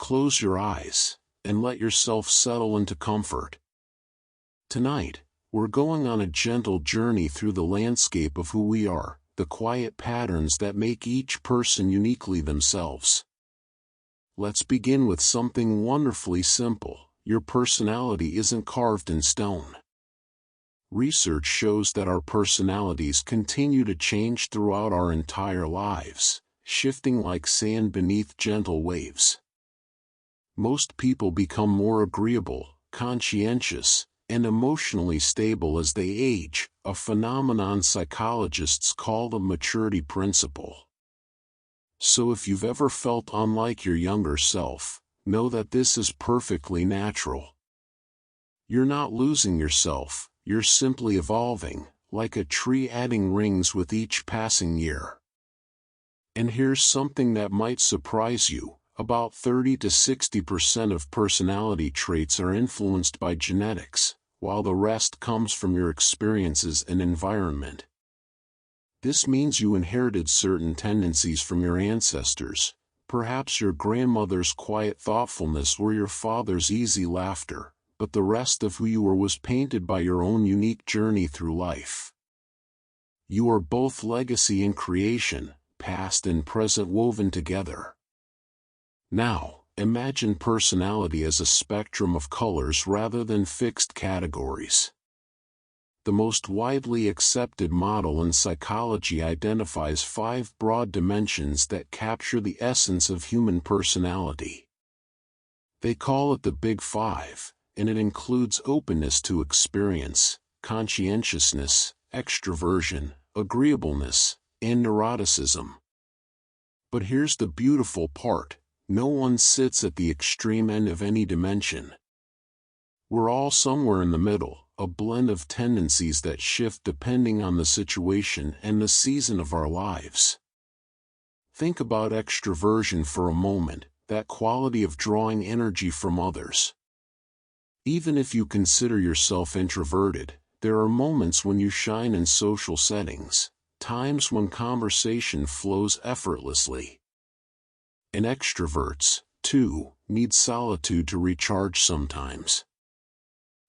close your eyes, and let yourself settle into comfort. Tonight, we're going on a gentle journey through the landscape of who we are, the quiet patterns that make each person uniquely themselves. Let's begin with something wonderfully simple. Your personality isn't carved in stone. Research shows that our personalities continue to change throughout our entire lives, shifting like sand beneath gentle waves. Most people become more agreeable, conscientious, and emotionally stable as they age, a phenomenon psychologists call the maturity principle. So if you've ever felt unlike your younger self, know that this is perfectly natural. You're not losing yourself, you're simply evolving, like a tree adding rings with each passing year. And here's something that might surprise you. About 30 to 60% of personality traits are influenced by genetics, while the rest comes from your experiences and environment. This means you inherited certain tendencies from your ancestors, perhaps your grandmother's quiet thoughtfulness or your father's easy laughter, but the rest of who you were was painted by your own unique journey through life. You are both legacy and creation, past and present woven together. Now, imagine personality as a spectrum of colors rather than fixed categories. The most widely accepted model in psychology identifies 5 broad dimensions that capture the essence of human personality. They call it the Big Five, and it includes openness to experience, conscientiousness, extroversion, agreeableness, and neuroticism. But here's the beautiful part. No one sits at the extreme end of any dimension. We're all somewhere in the middle, a blend of tendencies that shift depending on the situation and the season of our lives. Think about extroversion for a moment, that quality of drawing energy from others. Even if you consider yourself introverted, there are moments when you shine in social settings, times when conversation flows effortlessly. And extroverts, too, need solitude to recharge sometimes.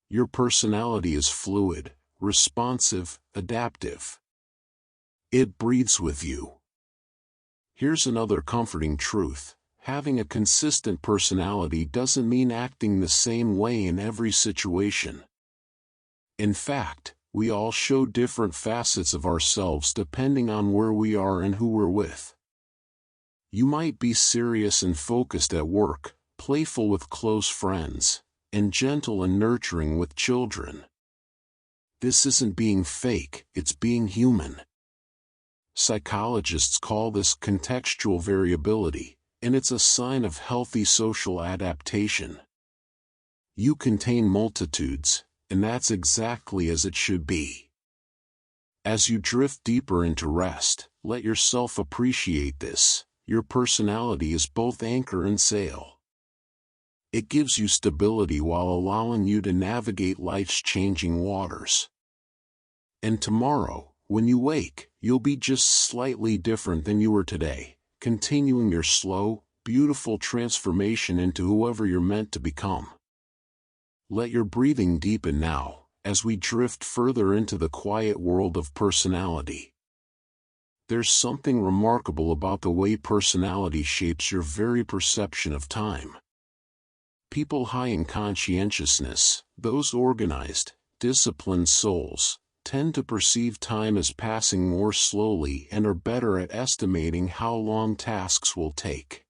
Your personality is fluid, responsive, adaptive. It breathes with you. Here's another comforting truth. Having a consistent personality doesn't mean acting the same way in every situation. In fact, we all show different facets of ourselves depending on where we are and who we're with. You might be serious and focused at work, playful with close friends, and gentle and nurturing with children. This isn't being fake, it's being human. Psychologists call this contextual variability, and it's a sign of healthy social adaptation. You contain multitudes, and that's exactly as it should be. As you drift deeper into rest, let yourself appreciate this. Your personality is both anchor and sail. It gives you stability while allowing you to navigate life's changing waters. And tomorrow, when you wake, you'll be just slightly different than you were today, continuing your slow, beautiful transformation into whoever you're meant to become. Let your breathing deepen now, as we drift further into the quiet world of personality. There's something remarkable about the way personality shapes your very perception of time. People high in conscientiousness, those organized, disciplined souls, tend to perceive time as passing more slowly and are better at estimating how long tasks will take.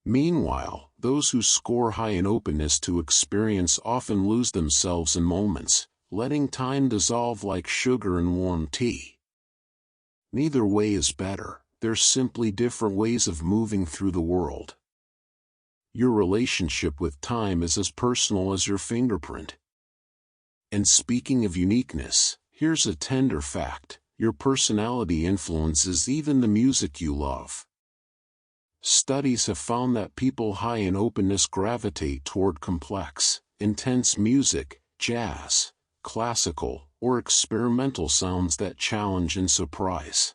Meanwhile, those who score high in openness to experience often lose themselves in moments, letting time dissolve like sugar in warm tea. Neither way is better, they're simply different ways of moving through the world. Your relationship with time is as personal as your fingerprint. And speaking of uniqueness, here's a tender fact: your personality influences even the music you love. Studies have found that people high in openness gravitate toward complex, intense music, jazz, classical, or experimental sounds that challenge and surprise.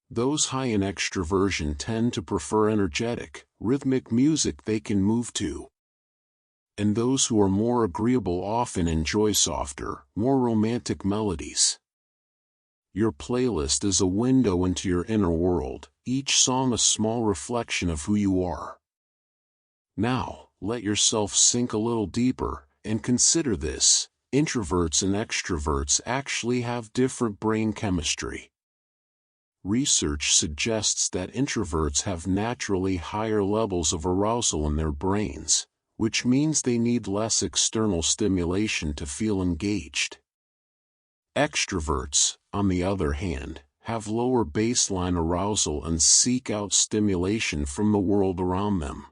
Those high in extroversion tend to prefer energetic, rhythmic music they can move to. And those who are more agreeable often enjoy softer, more romantic melodies. Your playlist is a window into your inner world, each song a small reflection of who you are. Now, let yourself sink a little deeper, and consider this: introverts and extroverts actually have different brain chemistry. Research suggests that introverts have naturally higher levels of arousal in their brains, which means they need less external stimulation to feel engaged. Extroverts, on the other hand, have lower baseline arousal and seek out stimulation from the world around them.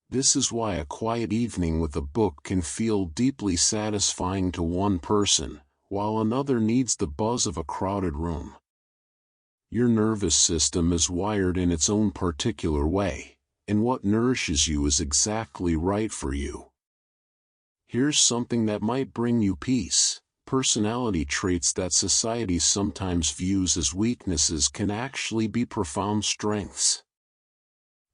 This is why a quiet evening with a book can feel deeply satisfying to one person, while another needs the buzz of a crowded room. Your nervous system is wired in its own particular way, and what nourishes you is exactly right for you. Here's something that might bring you peace: personality traits that society sometimes views as weaknesses can actually be profound strengths.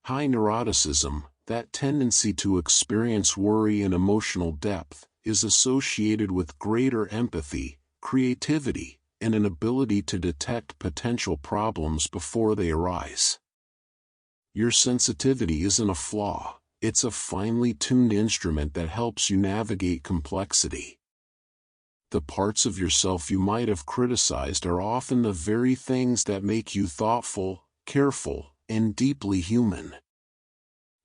High neuroticism, that tendency to experience worry and emotional depth, is associated with greater empathy, creativity, and an ability to detect potential problems before they arise. Your sensitivity isn't a flaw, it's a finely tuned instrument that helps you navigate complexity. The parts of yourself you might have criticized are often the very things that make you thoughtful, careful, and deeply human.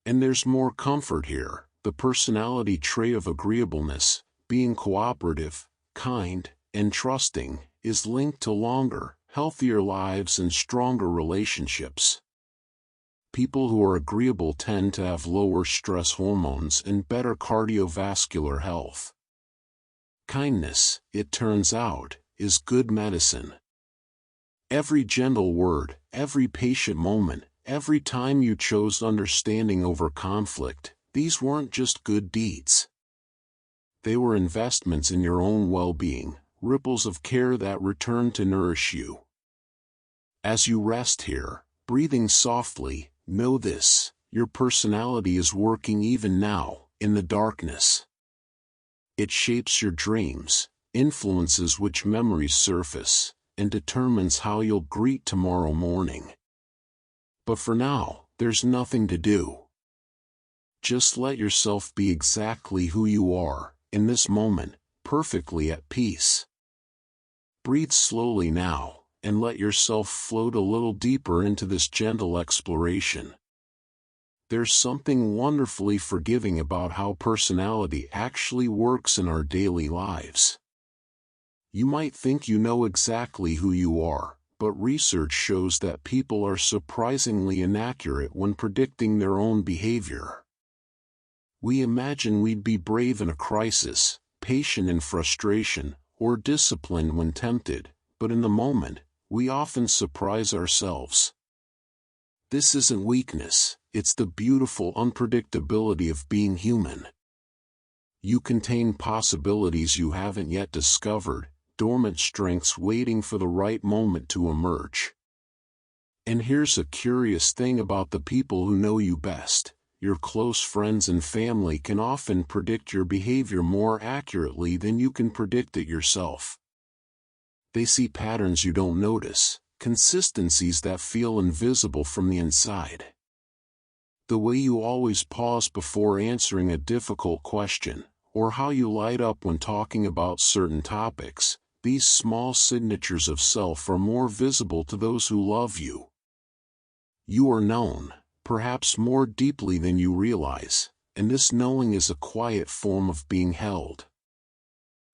And there's more comfort here: the personality trait of agreeableness, being cooperative, kind, and trusting, is linked to longer, healthier lives and stronger relationships. People who are agreeable tend to have lower stress hormones and better cardiovascular health. Kindness, it turns out, is good medicine. Every gentle word, every patient moment, every time you chose understanding over conflict, these weren't just good deeds. They were investments in your own well-being, ripples of care that return to nourish you. As you rest here, breathing softly, know this: your personality is working even now, in the darkness. It shapes your dreams, influences which memories surface, and determines how you'll greet tomorrow morning. But for now, there's nothing to do. Just let yourself be exactly who you are, in this moment, perfectly at peace. Breathe slowly now, and let yourself float a little deeper into this gentle exploration. There's something wonderfully forgiving about how personality actually works in our daily lives. You might think you know exactly who you are, but research shows that people are surprisingly inaccurate when predicting their own behavior. We imagine we'd be brave in a crisis, patient in frustration, or disciplined when tempted, but in the moment, we often surprise ourselves. This isn't weakness, it's the beautiful unpredictability of being human. You contain possibilities you haven't yet discovered, dormant strengths waiting for the right moment to emerge. And here's a curious thing about the people who know you best: your close friends and family can often predict your behavior more accurately than you can predict it yourself. They see patterns you don't notice, consistencies that feel invisible from the inside. The way you always pause before answering a difficult question, or how you light up when talking about certain topics, these small signatures of self are more visible to those who love you. You are known, perhaps more deeply than you realize, and this knowing is a quiet form of being held.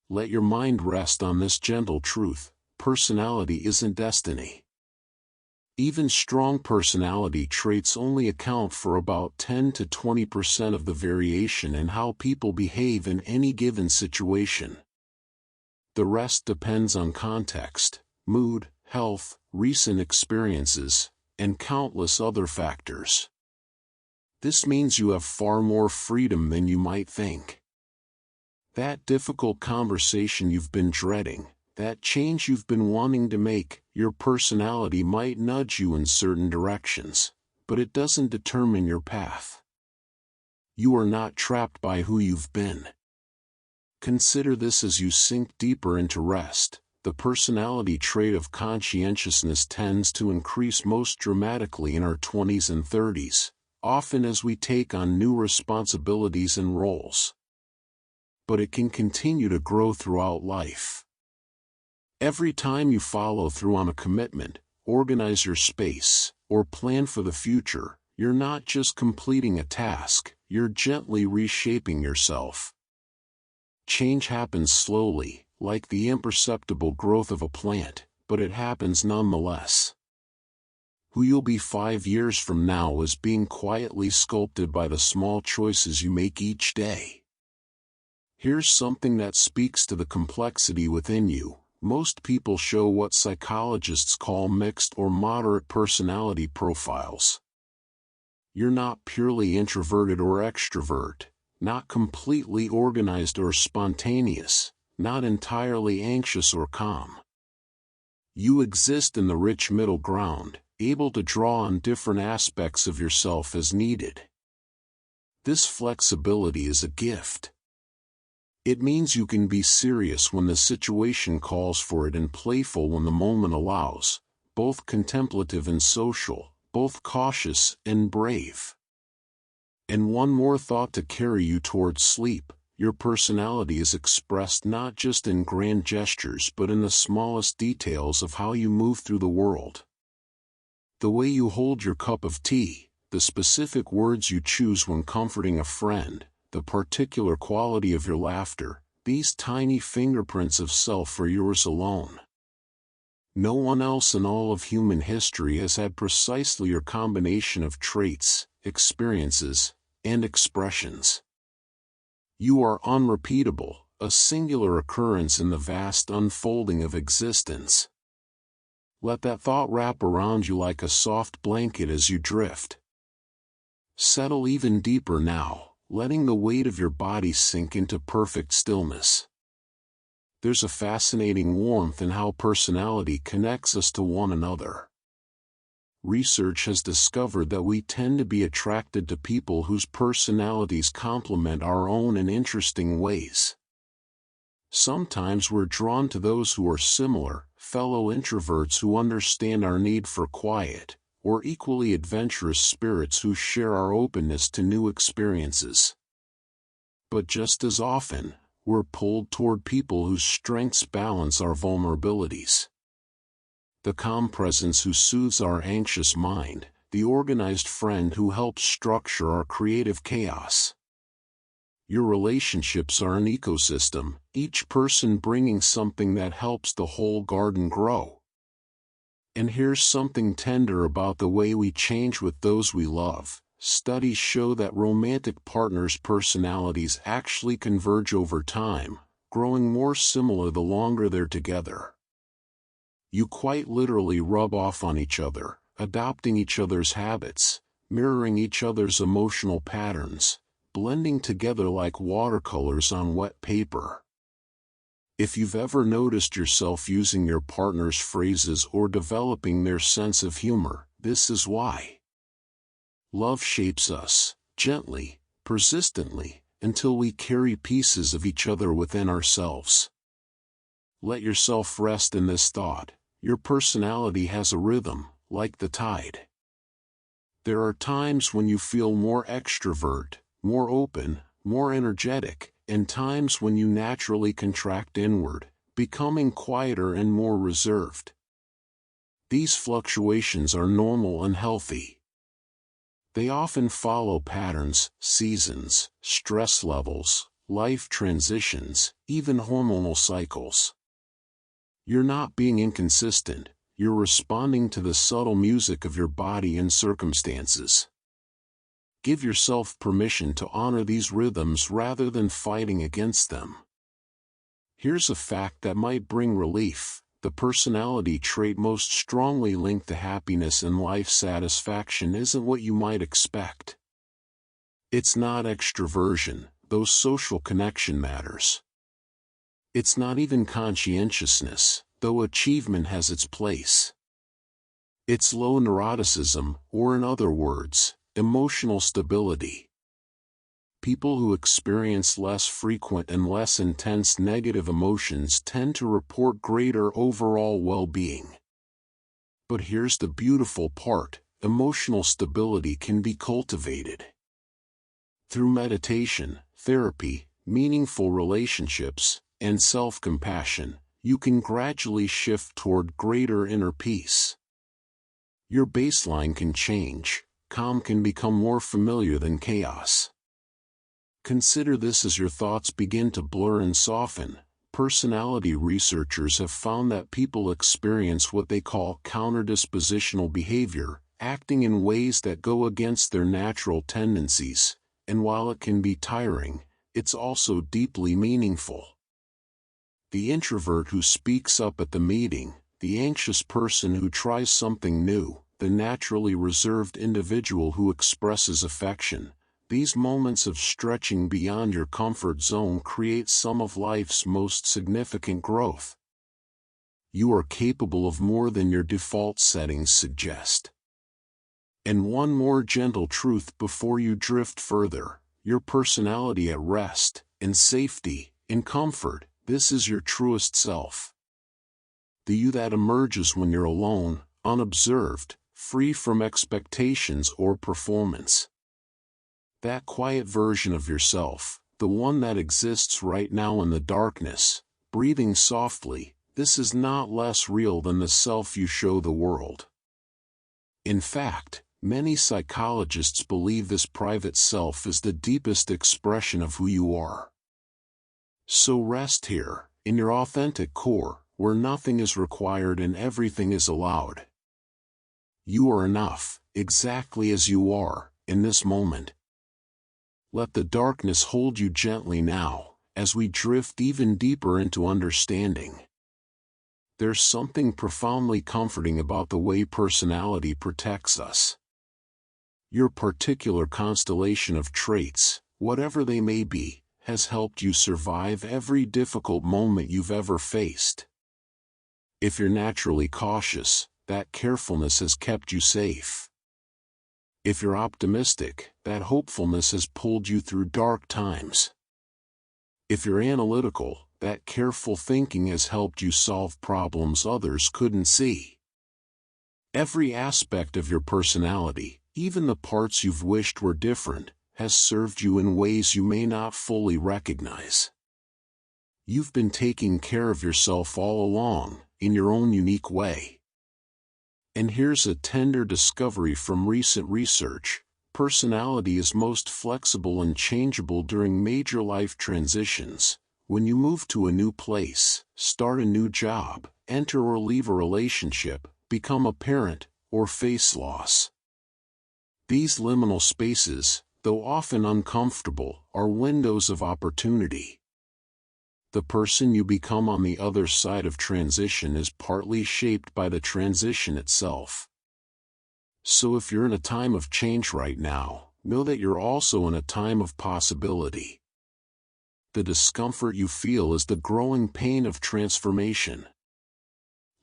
Let your mind rest on this gentle truth: personality isn't destiny. Even strong personality traits only account for about 10 to 20% of the variation in how people behave in any given situation. The rest depends on context, mood, health, recent experiences, and countless other factors. This means you have far more freedom than you might think. That difficult conversation you've been dreading, that change you've been wanting to make, your personality might nudge you in certain directions, but it doesn't determine your path. You are not trapped by who you've been. Consider this as you sink deeper into rest. The personality trait of conscientiousness tends to increase most dramatically in our 20s and 30s, often as we take on new responsibilities and roles. But it can continue to grow throughout life. Every time you follow through on a commitment, organize your space, or plan for the future, you're not just completing a task, you're gently reshaping yourself. Change happens slowly, like the imperceptible growth of a plant, but it happens nonetheless. Who you'll be 5 years from now is being quietly sculpted by the small choices you make each day. Here's something that speaks to the complexity within you. Most people show what psychologists call mixed or moderate personality profiles. You're not purely introverted or extrovert, not completely organized or spontaneous, not entirely anxious or calm. You exist in the rich middle ground, able to draw on different aspects of yourself as needed. This flexibility is a gift. It means you can be serious when the situation calls for it and playful when the moment allows, both contemplative and social, both cautious and brave. And one more thought to carry you towards sleep: your personality is expressed not just in grand gestures but in the smallest details of how you move through the world. The way you hold your cup of tea, the specific words you choose when comforting a friend, the particular quality of your laughter, these tiny fingerprints of self are yours alone. No one else in all of human history has had precisely your combination of traits, experiences, and expressions. You are unrepeatable, a singular occurrence in the vast unfolding of existence. Let that thought wrap around you like a soft blanket as you drift. Settle even deeper now, letting the weight of your body sink into perfect stillness. There's a fascinating warmth in how personality connects us to one another. Research has discovered that we tend to be attracted to people whose personalities complement our own in interesting ways. Sometimes we're drawn to those who are similar, fellow introverts who understand our need for quiet, or equally adventurous spirits who share our openness to new experiences. But just as often, we're pulled toward people whose strengths balance our vulnerabilities. The calm presence who soothes our anxious mind, the organized friend who helps structure our creative chaos. Your relationships are an ecosystem, each person bringing something that helps the whole garden grow. And here's something tender about the way we change with those we love. Studies show that romantic partners' personalities actually converge over time, growing more similar the longer they're together. You quite literally rub off on each other, adopting each other's habits, mirroring each other's emotional patterns, blending together like watercolors on wet paper. If you've ever noticed yourself using your partner's phrases or developing their sense of humor, this is why. Love shapes us, gently, persistently, until we carry pieces of each other within ourselves. Let yourself rest in this thought: your personality has a rhythm, like the tide. There are times when you feel more extrovert, more open, more energetic, and times when you naturally contract inward, becoming quieter and more reserved. These fluctuations are normal and healthy. They often follow patterns, seasons, stress levels, life transitions, even hormonal cycles. You're not being inconsistent, you're responding to the subtle music of your body and circumstances. Give yourself permission to honor these rhythms rather than fighting against them. Here's a fact that might bring relief: the personality trait most strongly linked to happiness and life satisfaction isn't what you might expect. It's not extroversion, though social connection matters. It's not even conscientiousness, though achievement has its place. It's low neuroticism, or in other words, emotional stability. People who experience less frequent and less intense negative emotions tend to report greater overall well-being. But here's the beautiful part: emotional stability can be cultivated. Through meditation, therapy, meaningful relationships, and self-compassion, you can gradually shift toward greater inner peace. Your baseline can change. Calm can become more familiar than chaos. Consider this as your thoughts begin to blur and soften. Personality researchers have found that people experience what they call counter-dispositional behavior, acting in ways that go against their natural tendencies, and while it can be tiring, it's also deeply meaningful. The introvert who speaks up at the meeting, the anxious person who tries something new, the naturally reserved individual who expresses affection. These moments of stretching beyond your comfort zone create some of life's most significant growth. You are capable of more than your default settings suggest. And one more gentle truth before you drift further: your personality at rest, in safety, in comfort, this is your truest self. The you that emerges when you're alone, unobserved, free from expectations or performance. That quiet version of yourself, the one that exists right now in the darkness, breathing softly, this is not less real than the self you show the world. In fact, many psychologists believe this private self is the deepest expression of who you are. So rest here, in your authentic core, where nothing is required and everything is allowed. You are enough, exactly as you are, in this moment. Let the darkness hold you gently now, as we drift even deeper into understanding. There's something profoundly comforting about the way personality protects us. Your particular constellation of traits, whatever they may be, has helped you survive every difficult moment you've ever faced. If you're naturally cautious, that carefulness has kept you safe. If you're optimistic, that hopefulness has pulled you through dark times. If you're analytical, that careful thinking has helped you solve problems others couldn't see. Every aspect of your personality, even the parts you've wished were different, has served you in ways you may not fully recognize. You've been taking care of yourself all along, in your own unique way. And here's a tender discovery from recent research: personality is most flexible and changeable during major life transitions. When you move to a new place, start a new job, enter or leave a relationship, become a parent, or face loss. These liminal spaces, though often uncomfortable, are windows of opportunity. The person you become on the other side of transition is partly shaped by the transition itself. So if you're in a time of change right now, know that you're also in a time of possibility. The discomfort you feel is the growing pain of transformation.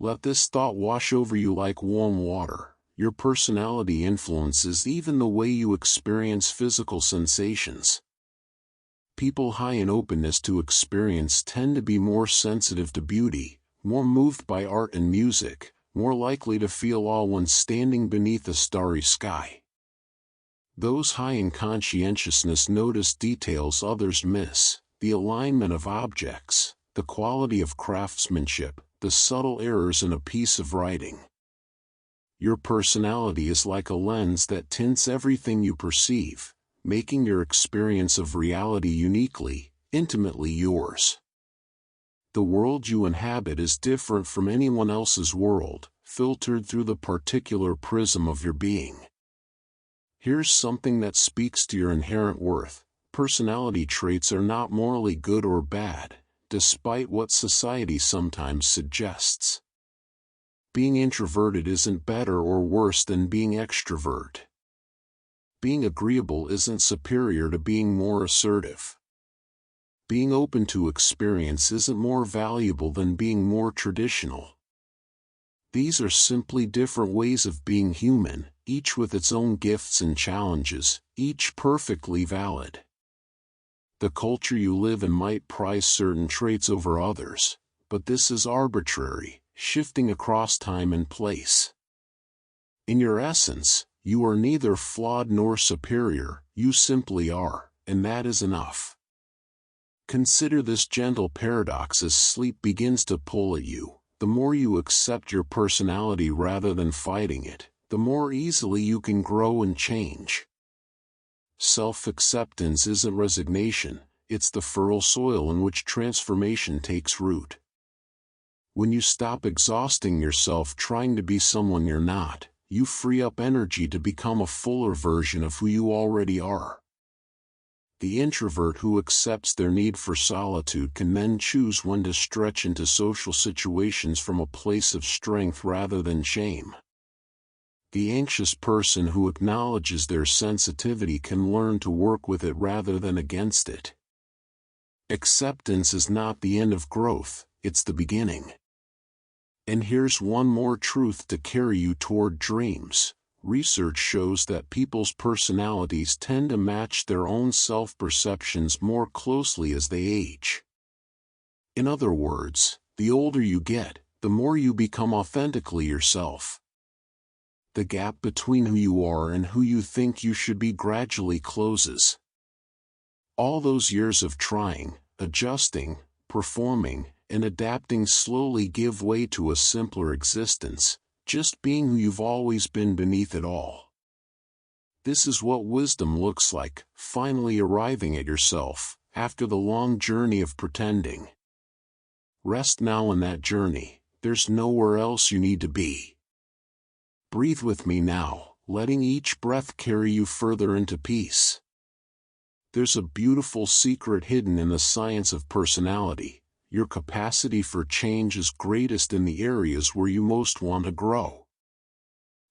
Let this thought wash over you like warm water. Your personality influences even the way you experience physical sensations. People high in openness to experience tend to be more sensitive to beauty, more moved by art and music, more likely to feel awe when standing beneath a starry sky. Those high in conscientiousness notice details others miss: the alignment of objects, the quality of craftsmanship, the subtle errors in a piece of writing. Your personality is like a lens that tints everything you perceive, making your experience of reality uniquely, intimately yours. The world you inhabit is different from anyone else's world, filtered through the particular prism of your being. Here's something that speaks to your inherent worth: personality traits are not morally good or bad, despite what society sometimes suggests. Being introverted isn't better or worse than being extrovert. Being agreeable isn't superior to being more assertive. Being open to experience isn't more valuable than being more traditional. These are simply different ways of being human, each with its own gifts and challenges, each perfectly valid. The culture you live in might prize certain traits over others, but this is arbitrary, shifting across time and place. In your essence, you are neither flawed nor superior, you simply are, and that is enough. Consider this gentle paradox: as sleep begins to pull at you, the more you accept your personality rather than fighting it, the more easily you can grow and change. Self-acceptance isn't resignation, it's the fertile soil in which transformation takes root. When you stop exhausting yourself trying to be someone you're not, you free up energy to become a fuller version of who you already are. The introvert who accepts their need for solitude can then choose when to stretch into social situations from a place of strength rather than shame. The anxious person who acknowledges their sensitivity can learn to work with it rather than against it. Acceptance is not the end of growth, it's the beginning. And here's one more truth to carry you toward dreams. Research shows that people's personalities tend to match their own self-perceptions more closely as they age. In other words, the older you get, the more you become authentically yourself. The gap between who you are and who you think you should be gradually closes. All those years of trying, adjusting, performing, and adapting slowly give way to a simpler existence, just being who you've always been beneath it all. This is what wisdom looks like, finally arriving at yourself, after the long journey of pretending. Rest now in that journey, there's nowhere else you need to be. Breathe with me now, letting each breath carry you further into peace. There's a beautiful secret hidden in the science of personality. Your capacity for change is greatest in the areas where you most want to grow.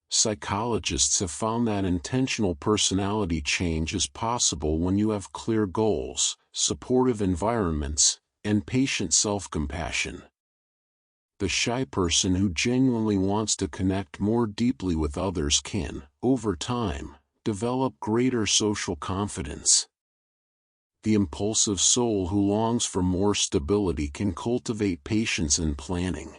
Psychologists have found that intentional personality change is possible when you have clear goals, supportive environments, and patient self-compassion. The shy person who genuinely wants to connect more deeply with others can, over time, develop greater social confidence. The impulsive soul who longs for more stability can cultivate patience and planning.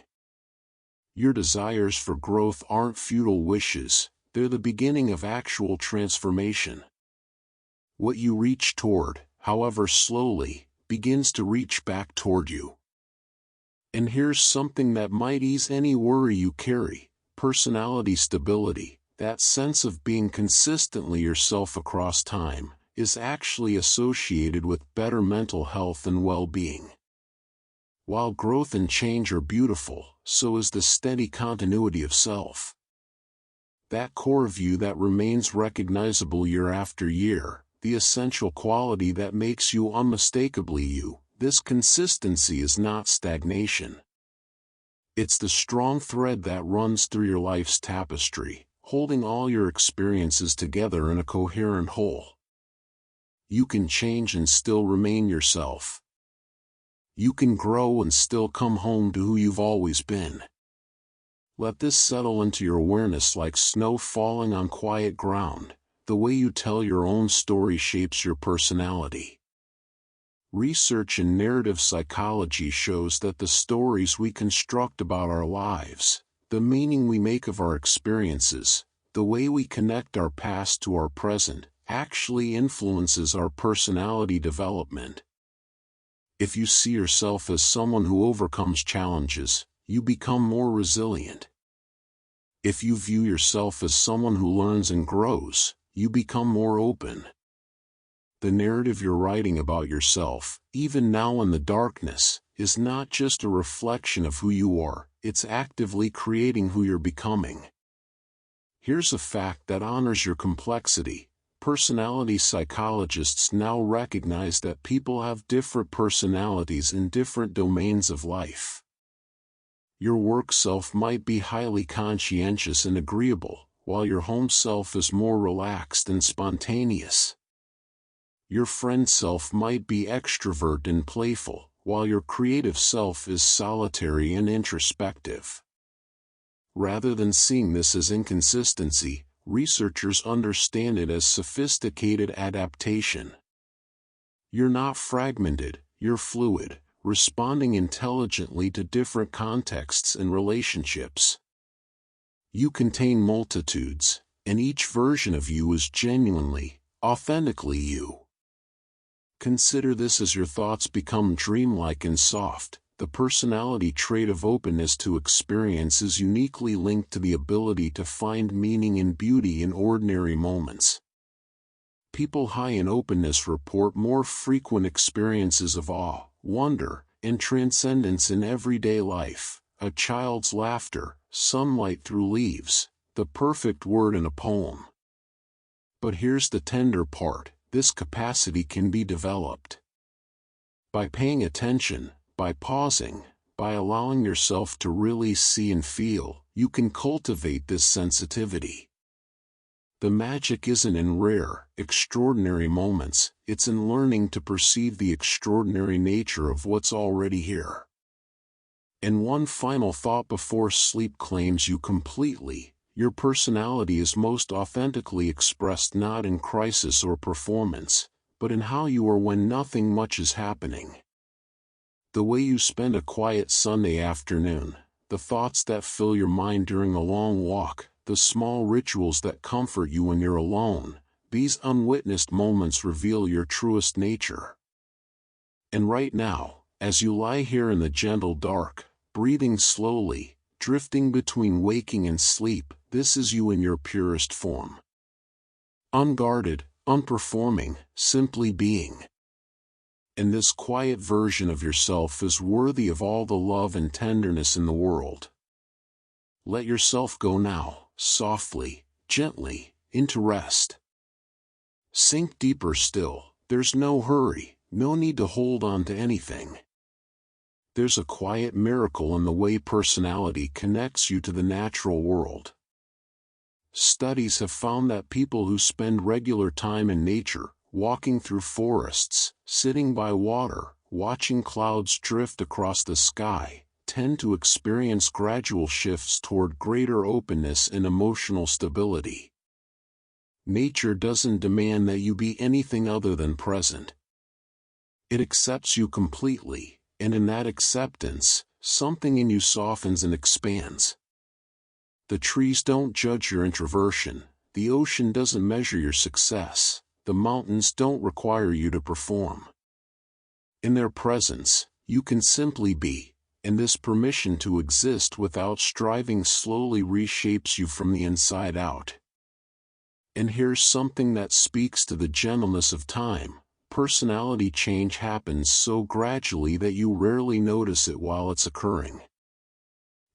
Your desires for growth aren't futile wishes, they're the beginning of actual transformation. What you reach toward, however slowly, begins to reach back toward you. And here's something that might ease any worry you carry: personality stability, that sense of being consistently yourself across time, is actually associated with better mental health and well-being. While growth and change are beautiful, so is the steady continuity of self. That core of you that remains recognizable year after year, the essential quality that makes you unmistakably you, this consistency is not stagnation. It's the strong thread that runs through your life's tapestry, holding all your experiences together in a coherent whole. You can change and still remain yourself. You can grow and still come home to who you've always been. Let this settle into your awareness like snow falling on quiet ground. The way you tell your own story shapes your personality. Research in narrative psychology shows that the stories we construct about our lives, the meaning we make of our experiences, the way we connect our past to our present, actually influences our personality development. If you see yourself as someone who overcomes challenges, you become more resilient. If you view yourself as someone who learns and grows, you become more open. The narrative you're writing about yourself, even now in the darkness, is not just a reflection of who you are, it's actively creating who you're becoming. Here's a fact that honors your complexity. Personality psychologists now recognize that people have different personalities in different domains of life. Your work self might be highly conscientious and agreeable, while your home self is more relaxed and spontaneous. Your friend self might be extrovert and playful, while your creative self is solitary and introspective. Rather than seeing this as inconsistency, researchers understand it as sophisticated adaptation. You're not fragmented, you're fluid, responding intelligently to different contexts and relationships. You contain multitudes, and each version of you is genuinely, authentically you. Consider this as your thoughts become dreamlike and soft. The personality trait of openness to experience is uniquely linked to the ability to find meaning and beauty in ordinary moments. People high in openness report more frequent experiences of awe, wonder, and transcendence in everyday life. A child's laughter, sunlight through leaves, the perfect word in a poem. But here's the tender part: this capacity can be developed. By paying attention, by pausing, by allowing yourself to really see and feel, you can cultivate this sensitivity. The magic isn't in rare, extraordinary moments, it's in learning to perceive the extraordinary nature of what's already here. And one final thought before sleep claims you completely: your personality is most authentically expressed not in crisis or performance, but in how you are when nothing much is happening. The way you spend a quiet Sunday afternoon, the thoughts that fill your mind during a long walk, the small rituals that comfort you when you're alone, these unwitnessed moments reveal your truest nature. And right now, as you lie here in the gentle dark, breathing slowly, drifting between waking and sleep, this is you in your purest form. Unguarded, unperforming, simply being. And this quiet version of yourself is worthy of all the love and tenderness in the world. Let yourself go now, softly, gently, into rest. Sink deeper still. There's no hurry, no need to hold on to anything. There's a quiet miracle in the way personality connects you to the natural world. Studies have found that people who spend regular time in nature, walking through forests, sitting by water, watching clouds drift across the sky, tend to experience gradual shifts toward greater openness and emotional stability. Nature doesn't demand that you be anything other than present. It accepts you completely, and in that acceptance, something in you softens and expands. The trees don't judge your introversion, the ocean doesn't measure your success, the mountains don't require you to perform. In their presence, you can simply be, and this permission to exist without striving slowly reshapes you from the inside out. And here's something that speaks to the gentleness of time: personality change happens so gradually that you rarely notice it while it's occurring.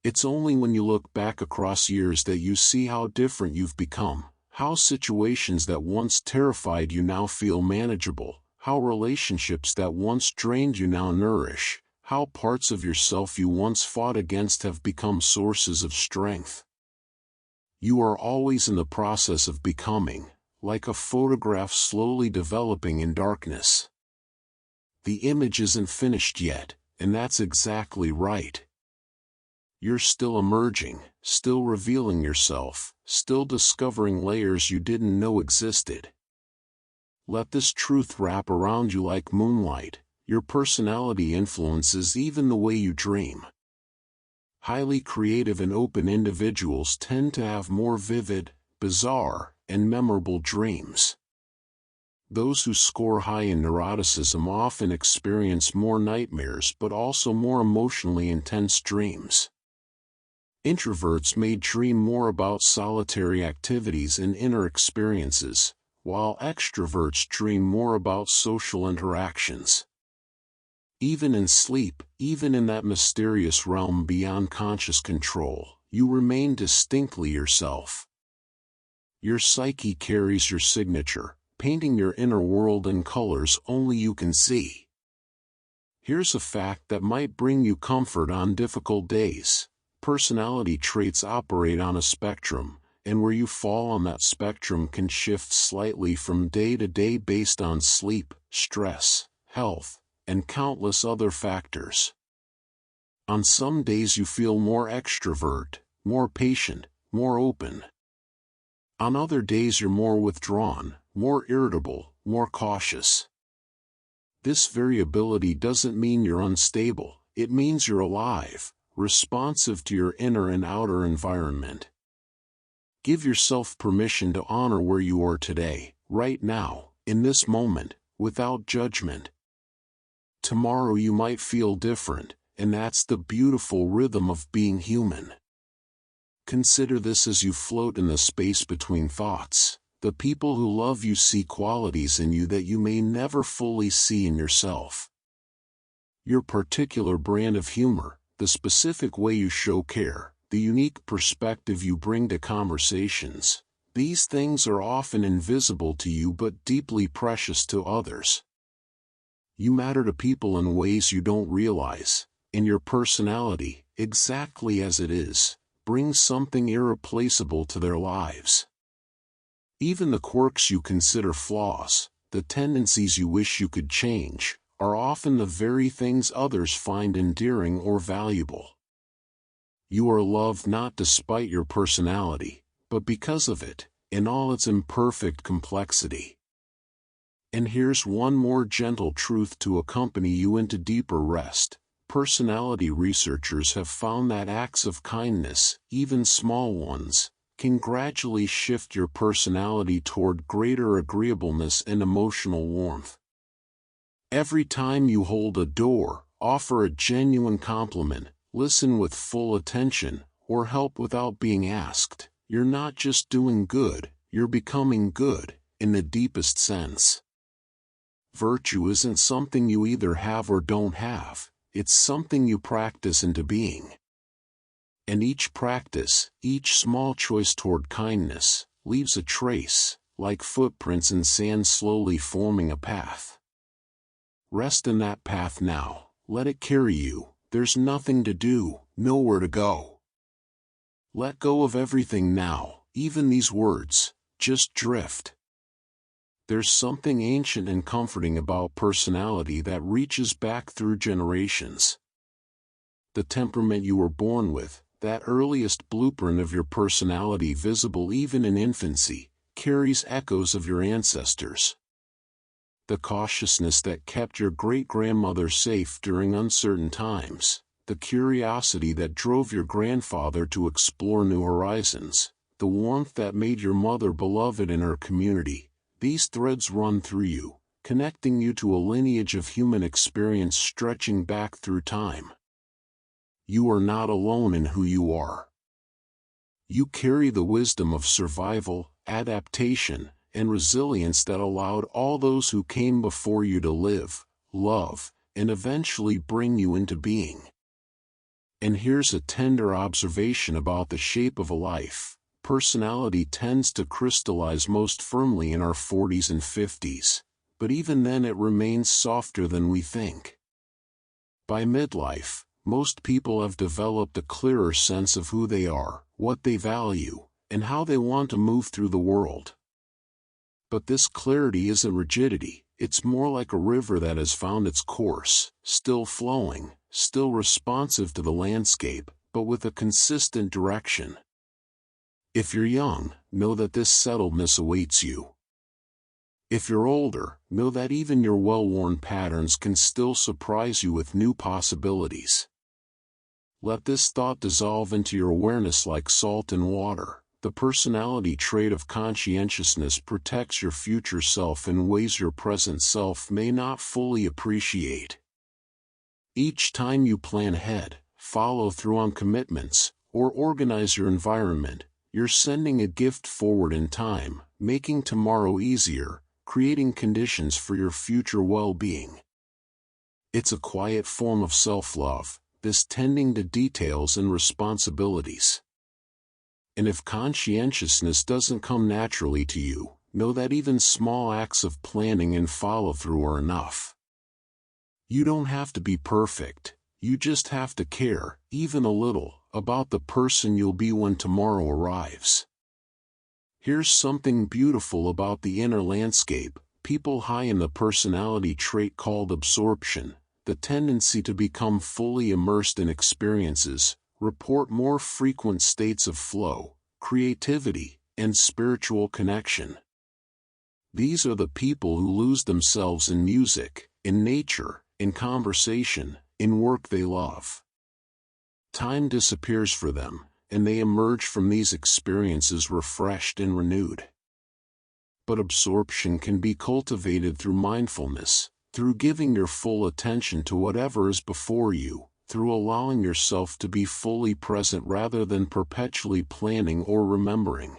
It's only when you look back across years that you see how different you've become, how situations that once terrified you now feel manageable, how relationships that once drained you now nourish, how parts of yourself you once fought against have become sources of strength. You are always in the process of becoming, like a photograph slowly developing in darkness. The image isn't finished yet, and that's exactly right. You're still emerging, still revealing yourself, still discovering layers you didn't know existed. Let this truth wrap around you like moonlight: your personality influences even the way you dream. Highly creative and open individuals tend to have more vivid, bizarre, and memorable dreams. Those who score high in neuroticism often experience more nightmares but also more emotionally intense dreams. Introverts may dream more about solitary activities and inner experiences, while extroverts dream more about social interactions. Even in sleep, even in that mysterious realm beyond conscious control, you remain distinctly yourself. Your psyche carries your signature, painting your inner world in colors only you can see. Here's a fact that might bring you comfort on difficult days: personality traits operate on a spectrum, and where you fall on that spectrum can shift slightly from day to day based on sleep, stress, health, and countless other factors. On some days you feel more extrovert, more patient, more open. On other days you're more withdrawn, more irritable, more cautious. This variability doesn't mean you're unstable, it means you're alive, responsive to your inner and outer environment. Give yourself permission to honor where you are today, right now, in this moment, without judgment. Tomorrow you might feel different, and that's the beautiful rhythm of being human. Consider this as you float in the space between thoughts. The people who love you see qualities in you that you may never fully see in yourself. Your particular brand of humor, the specific way you show care, the unique perspective you bring to conversations, these things are often invisible to you but deeply precious to others. You matter to people in ways you don't realize, and your personality, exactly as it is, brings something irreplaceable to their lives. Even the quirks you consider flaws, the tendencies you wish you could change, are often the very things others find endearing or valuable. You are loved not despite your personality, but because of it, in all its imperfect complexity. And here's one more gentle truth to accompany you into deeper rest. Personality researchers have found that acts of kindness, even small ones, can gradually shift your personality toward greater agreeableness and emotional warmth. Every time you hold a door, offer a genuine compliment, listen with full attention, or help without being asked, you're not just doing good, you're becoming good, in the deepest sense. Virtue isn't something you either have or don't have, it's something you practice into being. And each practice, each small choice toward kindness, leaves a trace, like footprints in sand slowly forming a path. Rest in that path now, let it carry you, there's nothing to do, nowhere to go. Let go of everything now, even these words, just drift. There's something ancient and comforting about personality that reaches back through generations. The temperament you were born with, that earliest blueprint of your personality visible even in infancy, carries echoes of your ancestors. The cautiousness that kept your great-grandmother safe during uncertain times, the curiosity that drove your grandfather to explore new horizons, the warmth that made your mother beloved in her community, these threads run through you, connecting you to a lineage of human experience stretching back through time. You are not alone in who you are. You carry the wisdom of survival, adaptation, and resilience that allowed all those who came before you to live, love, and eventually bring you into being. And here's a tender observation about the shape of a life. Personality tends to crystallize most firmly in our 40s and 50s, but even then it remains softer than we think. By midlife, most people have developed a clearer sense of who they are, what they value, and how they want to move through the world. But this clarity isn't rigidity, it's more like a river that has found its course, still flowing, still responsive to the landscape, but with a consistent direction. If you're young, know that this settledness awaits you. If you're older, know that even your well-worn patterns can still surprise you with new possibilities. Let this thought dissolve into your awareness like salt in water. The personality trait of conscientiousness protects your future self in ways your present self may not fully appreciate. Each time you plan ahead, follow through on commitments, or organize your environment, you're sending a gift forward in time, making tomorrow easier, creating conditions for your future well-being. It's a quiet form of self-love, this tending to details and responsibilities. And if conscientiousness doesn't come naturally to you, know that even small acts of planning and follow-through are enough. You don't have to be perfect, you just have to care, even a little, about the person you'll be when tomorrow arrives. Here's something beautiful about the inner landscape. People high in the personality trait called absorption, the tendency to become fully immersed in experiences, report more frequent states of flow, creativity, and spiritual connection. These are the people who lose themselves in music, in nature, in conversation, in work they love. Time disappears for them, and they emerge from these experiences refreshed and renewed. But absorption can be cultivated through mindfulness, through giving your full attention to whatever is before you, through allowing yourself to be fully present rather than perpetually planning or remembering.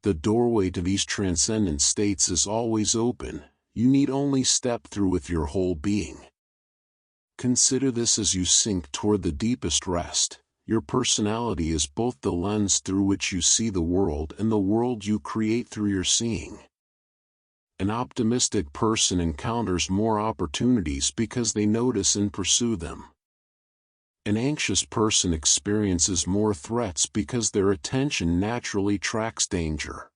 The doorway to these transcendent states is always open, you need only step through with your whole being. Consider this as you sink toward the deepest rest. Your personality is both the lens through which you see the world and the world you create through your seeing. An optimistic person encounters more opportunities because they notice and pursue them. An anxious person experiences more threats because their attention naturally tracks danger.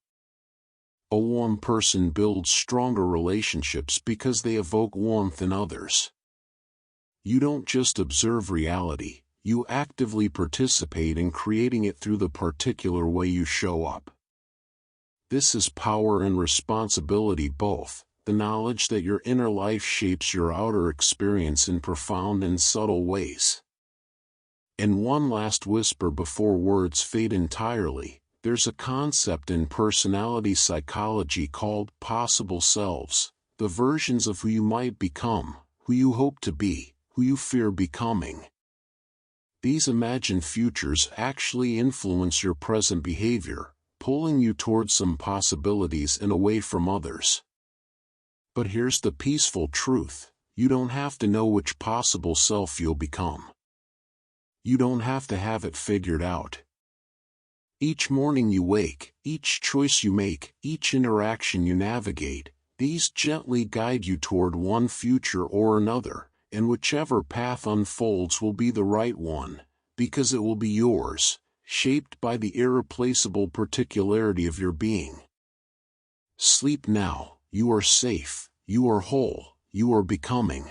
A warm person builds stronger relationships because they evoke warmth in others. You don't just observe reality, you actively participate in creating it through the particular way you show up. This is power and responsibility both, the knowledge that your inner life shapes your outer experience in profound and subtle ways. And one last whisper before words fade entirely, there's a concept in personality psychology called possible selves, the versions of who you might become, who you hope to be, who you fear becoming. These imagined futures actually influence your present behavior, pulling you towards some possibilities and away from others. But here's the peaceful truth, you don't have to know which possible self you'll become. You don't have to have it figured out. Each morning you wake, each choice you make, each interaction you navigate, these gently guide you toward one future or another, and whichever path unfolds will be the right one, because it will be yours, shaped by the irreplaceable particularity of your being. Sleep now, you are safe, you are whole, you are becoming.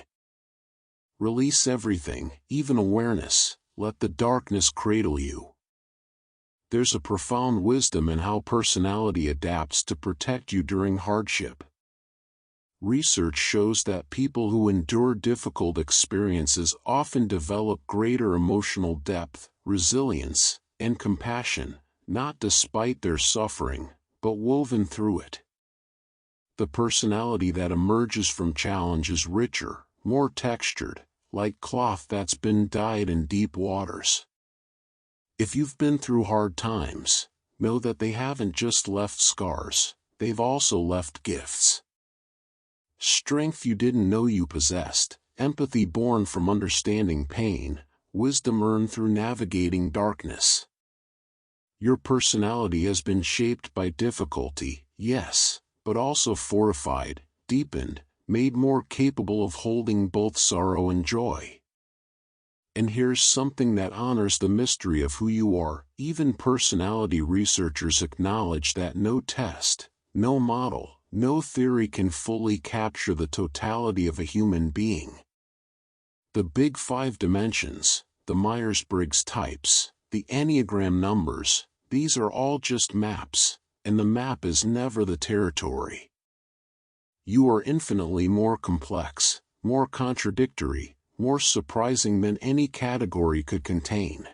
Release everything, even awareness, let the darkness cradle you. There's a profound wisdom in how personality adapts to protect you during hardship. Research shows that people who endure difficult experiences often develop greater emotional depth, resilience, and compassion, not despite their suffering, but woven through it. The personality that emerges from challenge is richer, more textured, like cloth that's been dyed in deep waters. If you've been through hard times, know that they haven't just left scars, they've also left gifts. Strength you didn't know you possessed, empathy born from understanding pain, wisdom earned through navigating darkness. Your personality has been shaped by difficulty, yes, but also fortified, deepened, made more capable of holding both sorrow and joy. And here's something that honors the mystery of who you are. Even personality researchers acknowledge that no test, no model, no theory can fully capture the totality of a human being. The big 5 dimensions, the Myers-Briggs types, the Enneagram numbers, these are all just maps, and the map is never the territory. You are infinitely more complex, more contradictory, more surprising than any category could contain.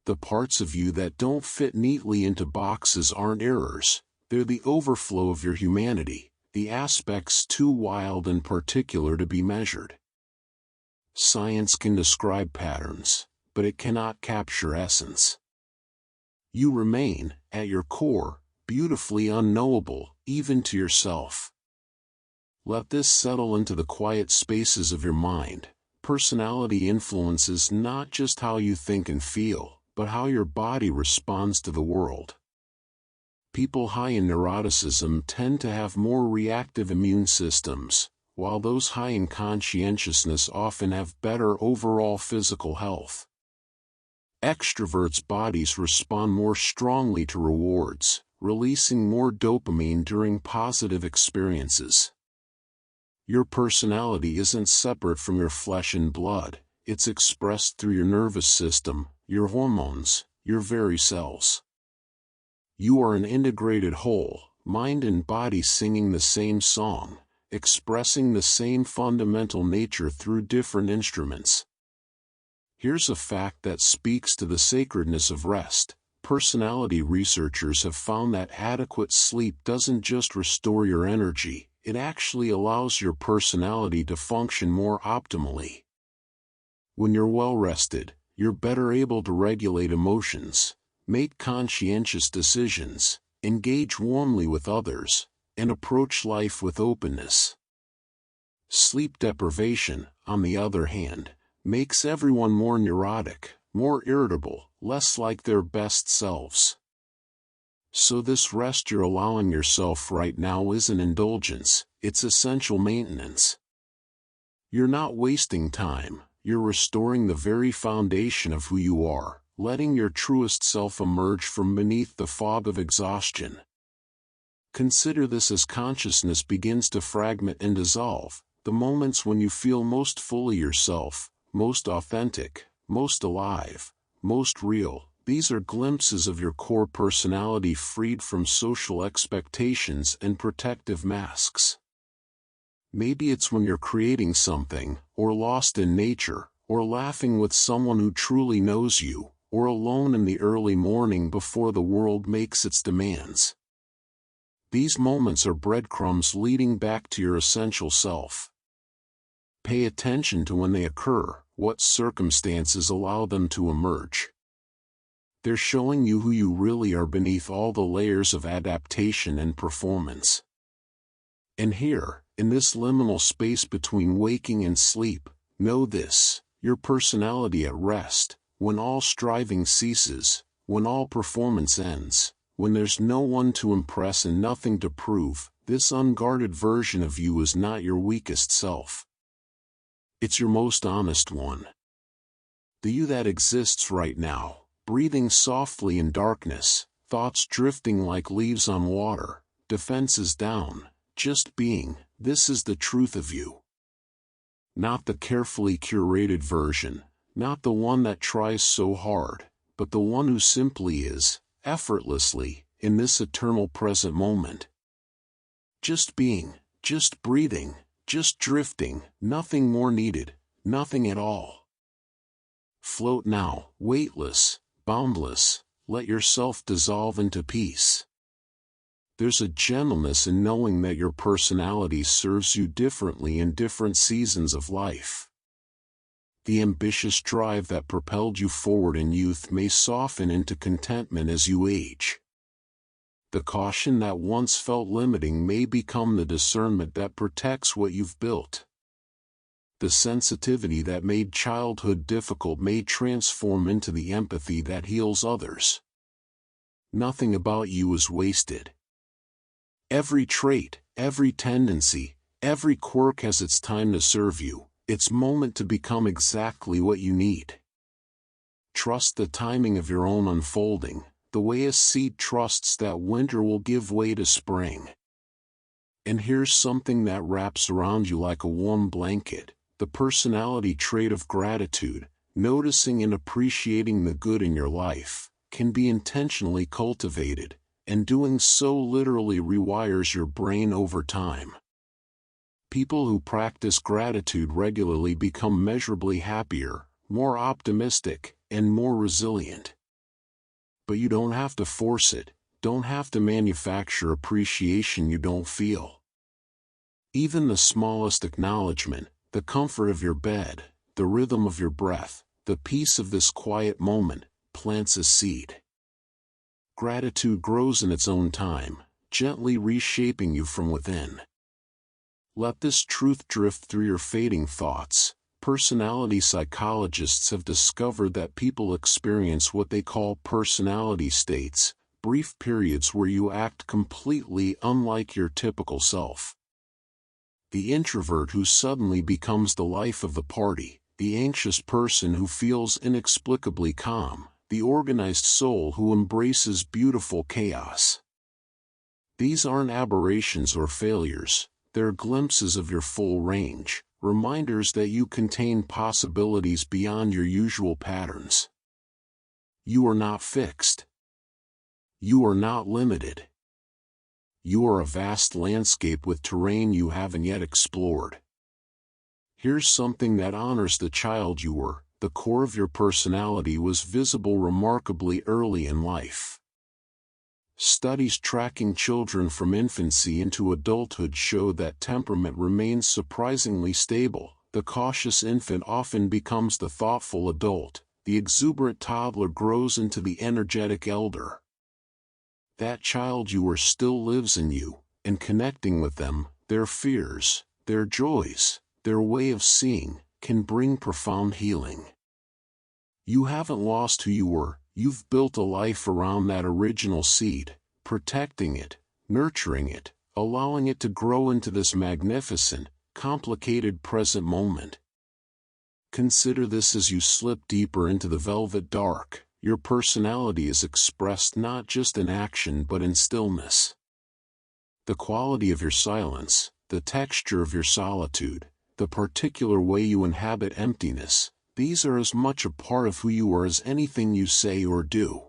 The parts of you that don't fit neatly into boxes aren't errors, they're the overflow of your humanity, the aspects too wild and particular to be measured. Science can describe patterns, but it cannot capture essence. You remain, at your core, beautifully unknowable, even to yourself. Let this settle into the quiet spaces of your mind. Personality influences not just how you think and feel, but how your body responds to the world. People high in neuroticism tend to have more reactive immune systems, while those high in conscientiousness often have better overall physical health. Extroverts' bodies respond more strongly to rewards, releasing more dopamine during positive experiences. Your personality isn't separate from your flesh and blood, it's expressed through your nervous system, your hormones, your very cells. You are an integrated whole, mind and body singing the same song, expressing the same fundamental nature through different instruments. Here's a fact that speaks to the sacredness of rest. Personality researchers have found that adequate sleep doesn't just restore your energy, it actually allows your personality to function more optimally. When you're well rested, you're better able to regulate emotions, make conscientious decisions, engage warmly with others, and approach life with openness. Sleep deprivation, on the other hand, makes everyone more neurotic, more irritable, less like their best selves. So this rest you're allowing yourself right now isn't indulgence, it's essential maintenance. You're not wasting time, you're restoring the very foundation of who you are, letting your truest self emerge from beneath the fog of exhaustion. Consider this as consciousness begins to fragment and dissolve, the moments when you feel most fully yourself, most authentic, most alive, most real. These are glimpses of your core personality freed from social expectations and protective masks. Maybe it's when you're creating something, or lost in nature, or laughing with someone who truly knows you, or alone in the early morning before the world makes its demands. These moments are breadcrumbs leading back to your essential self. Pay attention to when they occur, what circumstances allow them to emerge. They're showing you who you really are beneath all the layers of adaptation and performance. And here, in this liminal space between waking and sleep, know this: your personality at rest, when all striving ceases, when all performance ends, when there's no one to impress and nothing to prove, this unguarded version of you is not your weakest self. It's your most honest one. The you that exists right now, breathing softly in darkness, thoughts drifting like leaves on water, defenses down, just being. This is the truth of you. Not the carefully curated version, not the one that tries so hard, but the one who simply is, effortlessly, in this eternal present moment. Just being, just breathing, just drifting, nothing more needed, nothing at all. Float now, weightless, boundless, let yourself dissolve into peace. There's a gentleness in knowing that your personality serves you differently in different seasons of life. The ambitious drive that propelled you forward in youth may soften into contentment as you age. The caution that once felt limiting may become the discernment that protects what you've built. The sensitivity that made childhood difficult may transform into the empathy that heals others. Nothing about you is wasted. Every trait, every tendency, every quirk has its time to serve you, its moment to become exactly what you need. Trust the timing of your own unfolding, the way a seed trusts that winter will give way to spring. And here's something that wraps around you like a warm blanket: the personality trait of gratitude. Noticing and appreciating the good in your life can be intentionally cultivated, and doing so literally rewires your brain over time. People who practice gratitude regularly become measurably happier, more optimistic, and more resilient. But you don't have to force it, don't have to manufacture appreciation you don't feel. Even the smallest acknowledgement, the comfort of your bed, the rhythm of your breath, the peace of this quiet moment, plants a seed. Gratitude grows in its own time, gently reshaping you from within. Let this truth drift through your fading thoughts. Personality psychologists have discovered that people experience what they call personality states, brief periods where you act completely unlike your typical self. The introvert who suddenly becomes the life of the party, the anxious person who feels inexplicably calm, the organized soul who embraces beautiful chaos. These aren't aberrations or failures, they're glimpses of your full range, reminders that you contain possibilities beyond your usual patterns. You are not fixed. You are not limited. You are a vast landscape with terrain you haven't yet explored. Here's something that honors the child you were. The core of your personality was visible remarkably early in life. Studies tracking children from infancy into adulthood show that temperament remains surprisingly stable. The cautious infant often becomes the thoughtful adult. The exuberant toddler grows into the energetic elder. That child you were still lives in you, and connecting with them, their fears, their joys, their way of seeing, can bring profound healing. You haven't lost who you were. You've built a life around that original seed, protecting it, nurturing it, allowing it to grow into this magnificent, complicated present moment. Consider this as you slip deeper into the velvet dark. Your personality is expressed not just in action but in stillness. The quality of your silence, the texture of your solitude, the particular way you inhabit emptiness, these are as much a part of who you are as anything you say or do.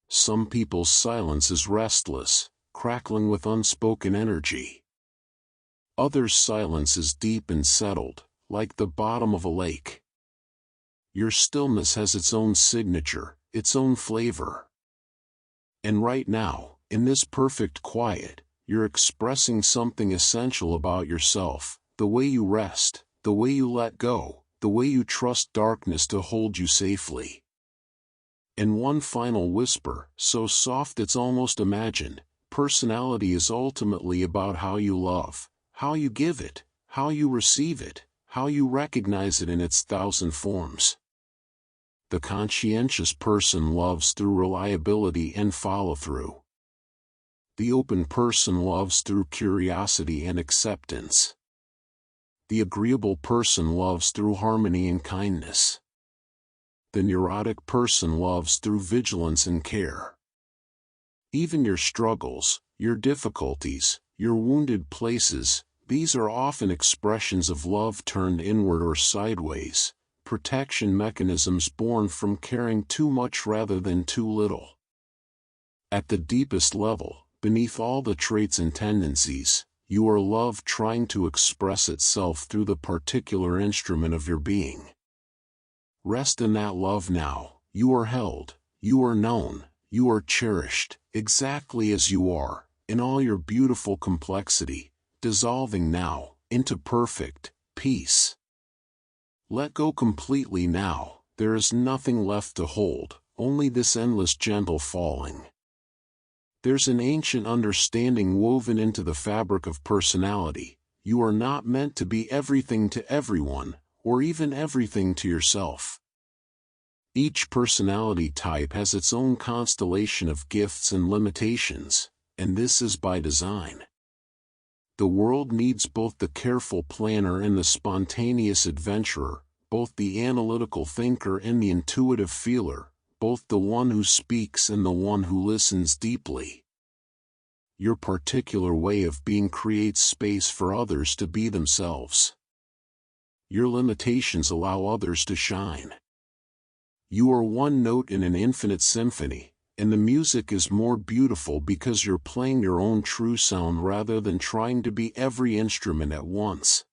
Some people's silence is restless, crackling with unspoken energy. Others' silence is deep and settled, like the bottom of a lake. Your stillness has its own signature, its own flavor. And right now, in this perfect quiet, you're expressing something essential about yourself, the way you rest, the way you let go, the way you trust darkness to hold you safely. In one final whisper, so soft it's almost imagined, personality is ultimately about how you love, how you give it, how you receive it, how you recognize it in its thousand forms. The conscientious person loves through reliability and follow-through. The open person loves through curiosity and acceptance. The agreeable person loves through harmony and kindness. The neurotic person loves through vigilance and care. Even your struggles, your difficulties, your wounded places, these are often expressions of love turned inward or sideways, protection mechanisms born from caring too much rather than too little. At the deepest level, beneath all the traits and tendencies, you are love trying to express itself through the particular instrument of your being. Rest in that love now. You are held, you are known, you are cherished, exactly as you are, in all your beautiful complexity, dissolving now, into perfect peace. Let go completely now. There is nothing left to hold, only this endless gentle falling. There's an ancient understanding woven into the fabric of personality. You are not meant to be everything to everyone, or even everything to yourself. Each personality type has its own constellation of gifts and limitations, and this is by design. The world needs both the careful planner and the spontaneous adventurer, both the analytical thinker and the intuitive feeler, both the one who speaks and the one who listens deeply. Your particular way of being creates space for others to be themselves. Your limitations allow others to shine. You are one note in an infinite symphony, and the music is more beautiful because you're playing your own true sound rather than trying to be every instrument at once.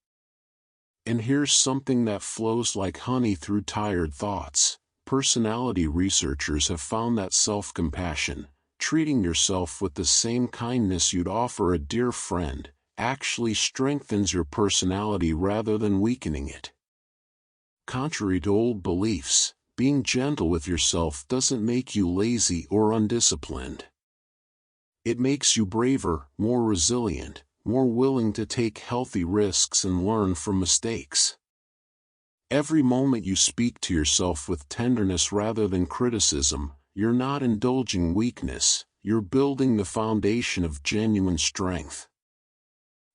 And here's something that flows like honey through tired thoughts. Personality researchers have found that self-compassion, treating yourself with the same kindness you'd offer a dear friend, actually strengthens your personality rather than weakening it. Contrary to old beliefs, being gentle with yourself doesn't make you lazy or undisciplined. It makes you braver, more resilient, more willing to take healthy risks and learn from mistakes. Every moment you speak to yourself with tenderness rather than criticism, you're not indulging weakness, you're building the foundation of genuine strength.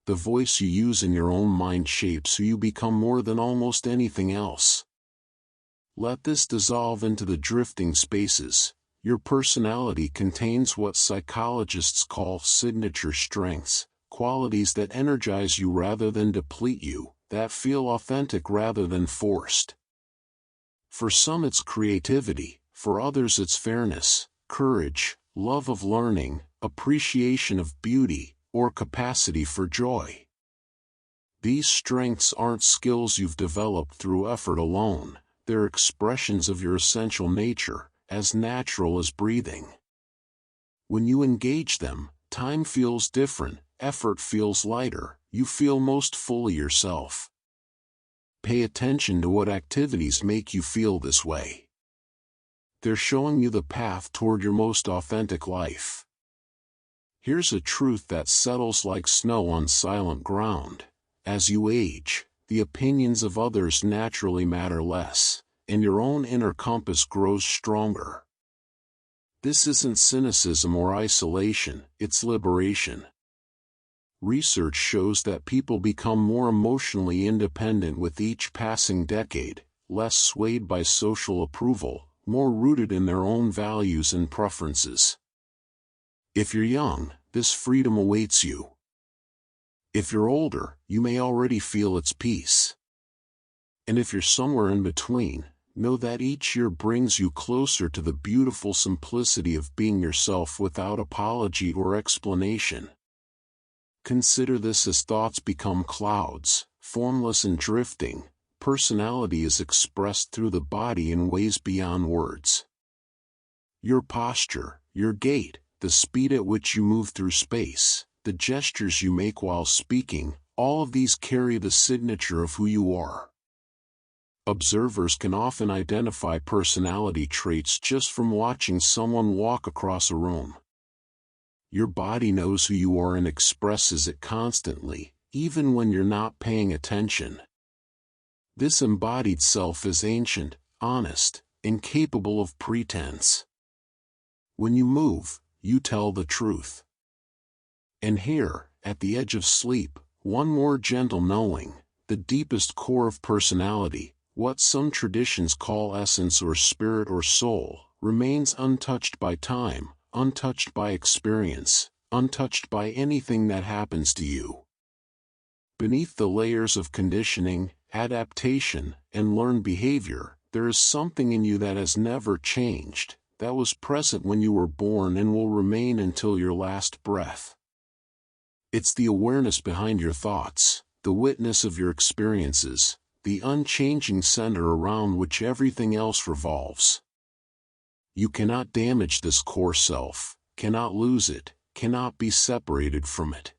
The voice you use in your own mind shapes who you become more than almost anything else. Let this dissolve into the drifting spaces. Your personality contains what psychologists call signature strengths, qualities that energize you rather than deplete you, that feel authentic rather than forced. For some it's creativity, for others it's fairness, courage, love of learning, appreciation of beauty, or capacity for joy. These strengths aren't skills you've developed through effort alone, they're expressions of your essential nature, as natural as breathing. When you engage them, time feels different, effort feels lighter, you feel most fully yourself. Pay attention to what activities make you feel this way. They're showing you the path toward your most authentic life. Here's a truth that settles like snow on silent ground. As you age, the opinions of others naturally matter less, and your own inner compass grows stronger. This isn't cynicism or isolation, it's liberation. Research shows that people become more emotionally independent with each passing decade, less swayed by social approval, more rooted in their own values and preferences. If you're young, this freedom awaits you. If you're older, you may already feel its peace. And if you're somewhere in between, know that each year brings you closer to the beautiful simplicity of being yourself without apology or explanation. Consider this as thoughts become clouds, formless and drifting. Personality is expressed through the body in ways beyond words. Your posture, your gait, the speed at which you move through space, the gestures you make while speaking, all of these carry the signature of who you are. Observers can often identify personality traits just from watching someone walk across a room. Your body knows who you are and expresses it constantly, even when you're not paying attention. This embodied self is ancient, honest, incapable of pretense. When you move, you tell the truth. And here, at the edge of sleep, one more gentle knowing, the deepest core of personality, what some traditions call essence or spirit or soul, remains untouched by time, untouched by experience, untouched by anything that happens to you. Beneath the layers of conditioning, adaptation, and learned behavior, there is something in you that has never changed, that was present when you were born and will remain until your last breath. It's the awareness behind your thoughts, the witness of your experiences, the unchanging center around which everything else revolves. You cannot damage this core self, cannot lose it, cannot be separated from it.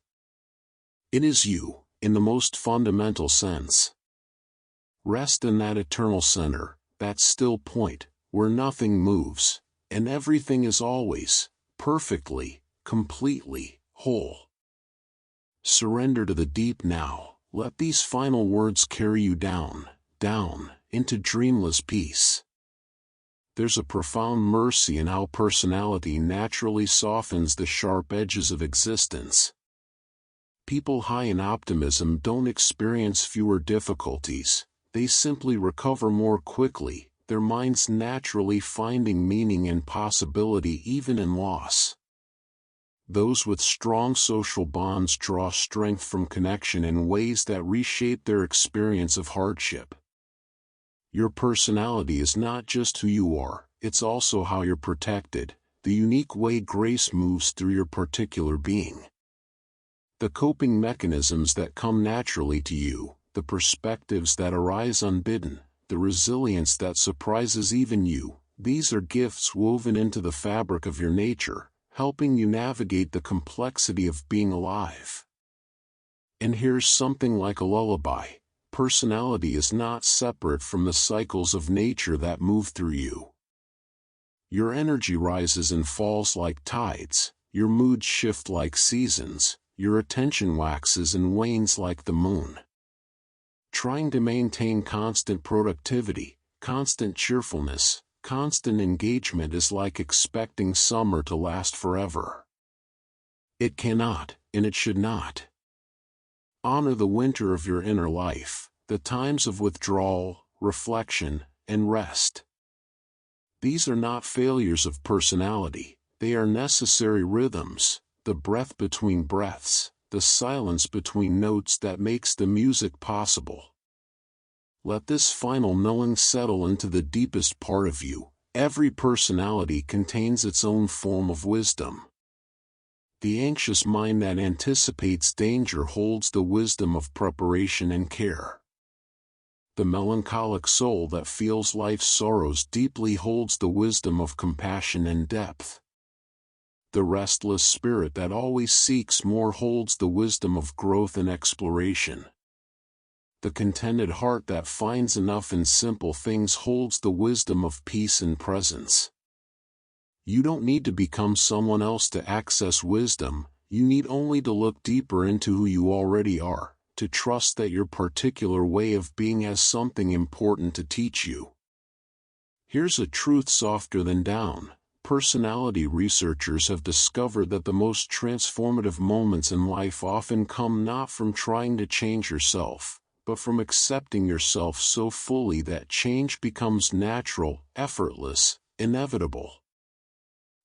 It is you, in the most fundamental sense. Rest in that eternal center, that still point, where nothing moves, and everything is always, perfectly, completely, whole. Surrender to the deep now, let these final words carry you down, down, into dreamless peace. There's a profound mercy in how personality naturally softens the sharp edges of existence. People high in optimism don't experience fewer difficulties, they simply recover more quickly, their minds naturally finding meaning and possibility even in loss. Those with strong social bonds draw strength from connection in ways that reshape their experience of hardship. Your personality is not just who you are, it's also how you're protected, the unique way grace moves through your particular being. The coping mechanisms that come naturally to you, the perspectives that arise unbidden, the resilience that surprises even you, these are gifts woven into the fabric of your nature, helping you navigate the complexity of being alive. And here's something like a lullaby. Personality is not separate from the cycles of nature that move through you. Your energy rises and falls like tides, your moods shift like seasons, your attention waxes and wanes like the moon. Trying to maintain constant productivity, constant cheerfulness, constant engagement is like expecting summer to last forever. It cannot, and it should not. Honor the winter of your inner life, the times of withdrawal, reflection, and rest. These are not failures of personality, they are necessary rhythms, the breath between breaths, the silence between notes that makes the music possible. Let this final knowing settle into the deepest part of you. Every personality contains its own form of wisdom. The anxious mind that anticipates danger holds the wisdom of preparation and care. The melancholic soul that feels life's sorrows deeply holds the wisdom of compassion and depth. The restless spirit that always seeks more holds the wisdom of growth and exploration. The contented heart that finds enough in simple things holds the wisdom of peace and presence. You don't need to become someone else to access wisdom, you need only to look deeper into who you already are, to trust that your particular way of being has something important to teach you. Here's a truth softer than down. Personality researchers have discovered that the most transformative moments in life often come not from trying to change yourself, but from accepting yourself so fully that change becomes natural, effortless, inevitable.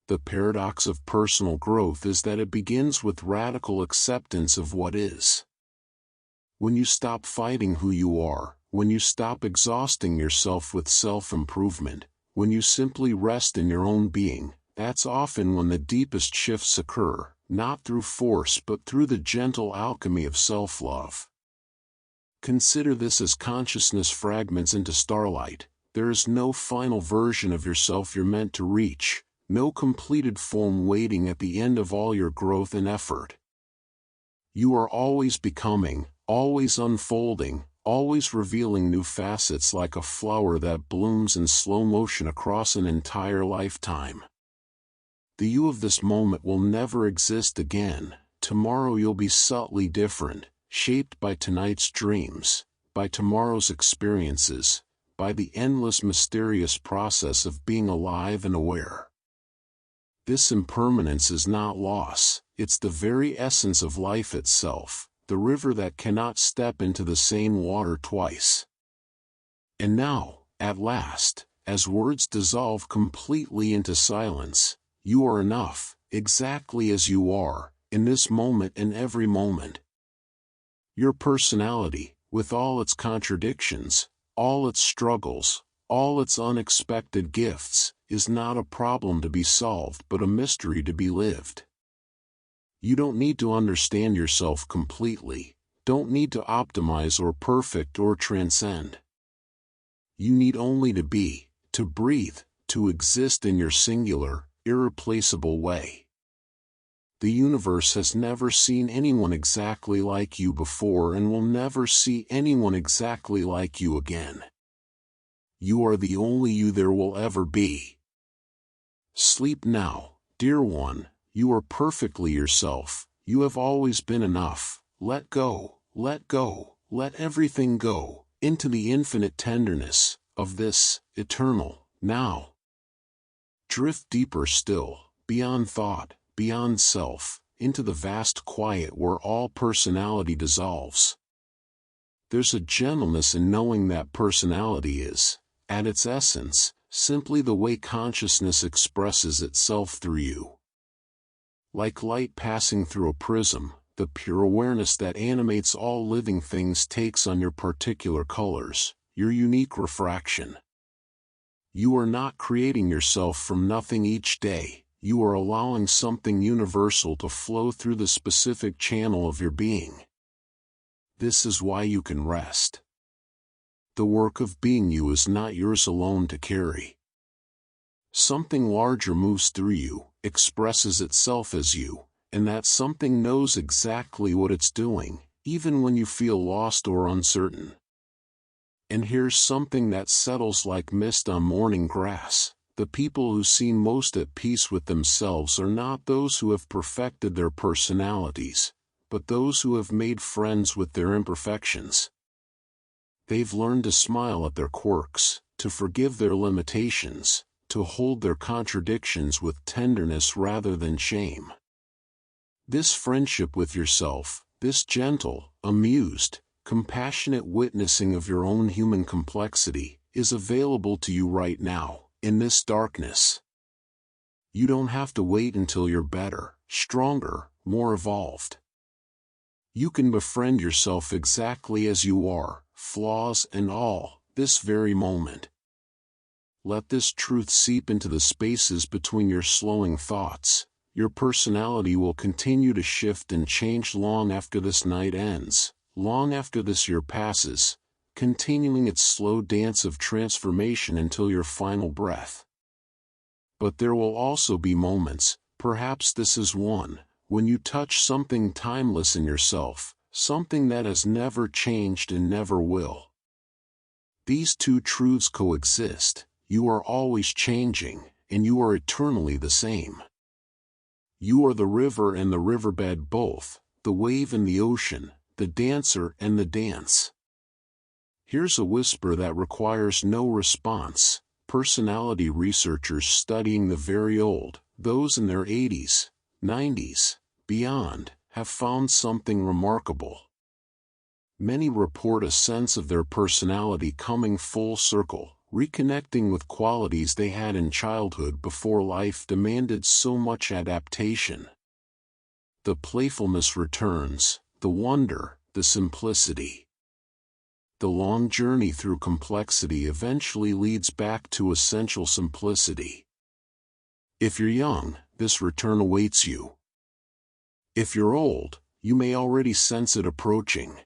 The paradox of personal growth is that it begins with radical acceptance of what is. When you stop fighting who you are, when you stop exhausting yourself with self-improvement, when you simply rest in your own being, that's often when the deepest shifts occur, not through force but through the gentle alchemy of self-love. Consider this as consciousness fragments into starlight. There is no final version of yourself you're meant to reach, no completed form waiting at the end of all your growth and effort. You are always becoming, always unfolding, always revealing new facets like a flower that blooms in slow motion across an entire lifetime. The you of this moment will never exist again. Tomorrow you'll be subtly different, shaped by tonight's dreams, by tomorrow's experiences, by the endless mysterious process of being alive and aware. This impermanence is not loss, it's the very essence of life itself, the river that cannot step into the same water twice. And now, at last, as words dissolve completely into silence, you are enough, exactly as you are, in this moment and every moment. Your personality, with all its contradictions, all its struggles, all its unexpected gifts, is not a problem to be solved but a mystery to be lived. You don't need to understand yourself completely, don't need to optimize or perfect or transcend. You need only to be, to breathe, to exist in your singular, irreplaceable way. The universe has never seen anyone exactly like you before and will never see anyone exactly like you again. You are the only you there will ever be. Sleep now, dear one, you are perfectly yourself, you have always been enough. Let go, let everything go, into the infinite tenderness of this eternal now. Drift deeper still, beyond thought, beyond self, into the vast quiet where all personality dissolves. There's a gentleness in knowing that personality is, at its essence, simply the way consciousness expresses itself through you. Like light passing through a prism, the pure awareness that animates all living things takes on your particular colors, your unique refraction. You are not creating yourself from nothing each day, you are allowing something universal to flow through the specific channel of your being. This is why you can rest. The work of being you is not yours alone to carry. Something larger moves through you, expresses itself as you, and that something knows exactly what it's doing, even when you feel lost or uncertain. And here's something that settles like mist on morning grass. The people who seem most at peace with themselves are not those who have perfected their personalities, but those who have made friends with their imperfections. They've learned to smile at their quirks, to forgive their limitations, to hold their contradictions with tenderness rather than shame. This friendship with yourself, this gentle, amused, compassionate witnessing of your own human complexity, is available to you right now, in this darkness. You don't have to wait until you're better, stronger, more evolved. You can befriend yourself exactly as you are, flaws and all, this very moment. Let this truth seep into the spaces between your slowing thoughts. Your personality will continue to shift and change long after this night ends, long after this year passes, continuing its slow dance of transformation until your final breath. But there will also be moments, perhaps this is one, when you touch something timeless in yourself, something that has never changed and never will. These two truths coexist. You are always changing, and you are eternally the same. You are the river and the riverbed both, the wave and the ocean, the dancer and the dance. Here's a whisper that requires no response. Personality researchers studying the very old, those in their 80s, 90s, beyond, have found something remarkable. Many report a sense of their personality coming full circle, reconnecting with qualities they had in childhood before life demanded so much adaptation. The playfulness returns, the wonder, the simplicity. The long journey through complexity eventually leads back to essential simplicity. If you're young, this return awaits you. If you're old, you may already sense it approaching.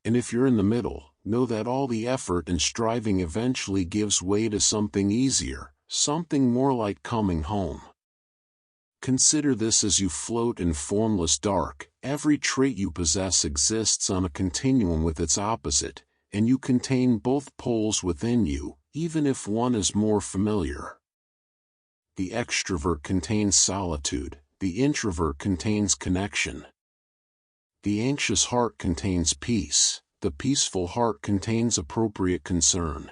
And if you're in the middle, know that all the effort and striving eventually gives way to something easier, something more like coming home. Consider this as you float in formless dark. Every trait you possess exists on a continuum with its opposite, and you contain both poles within you, even if one is more familiar. The extrovert contains solitude, the introvert contains connection. The anxious heart contains peace, the peaceful heart contains appropriate concern.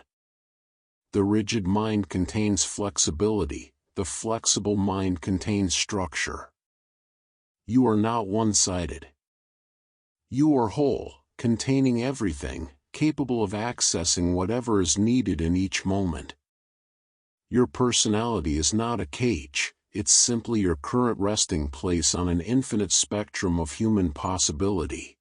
The rigid mind contains flexibility, the flexible mind contains structure. You are not one-sided. You are whole, containing everything, capable of accessing whatever is needed in each moment. Your personality is not a cage. It's simply your current resting place on an infinite spectrum of human possibility.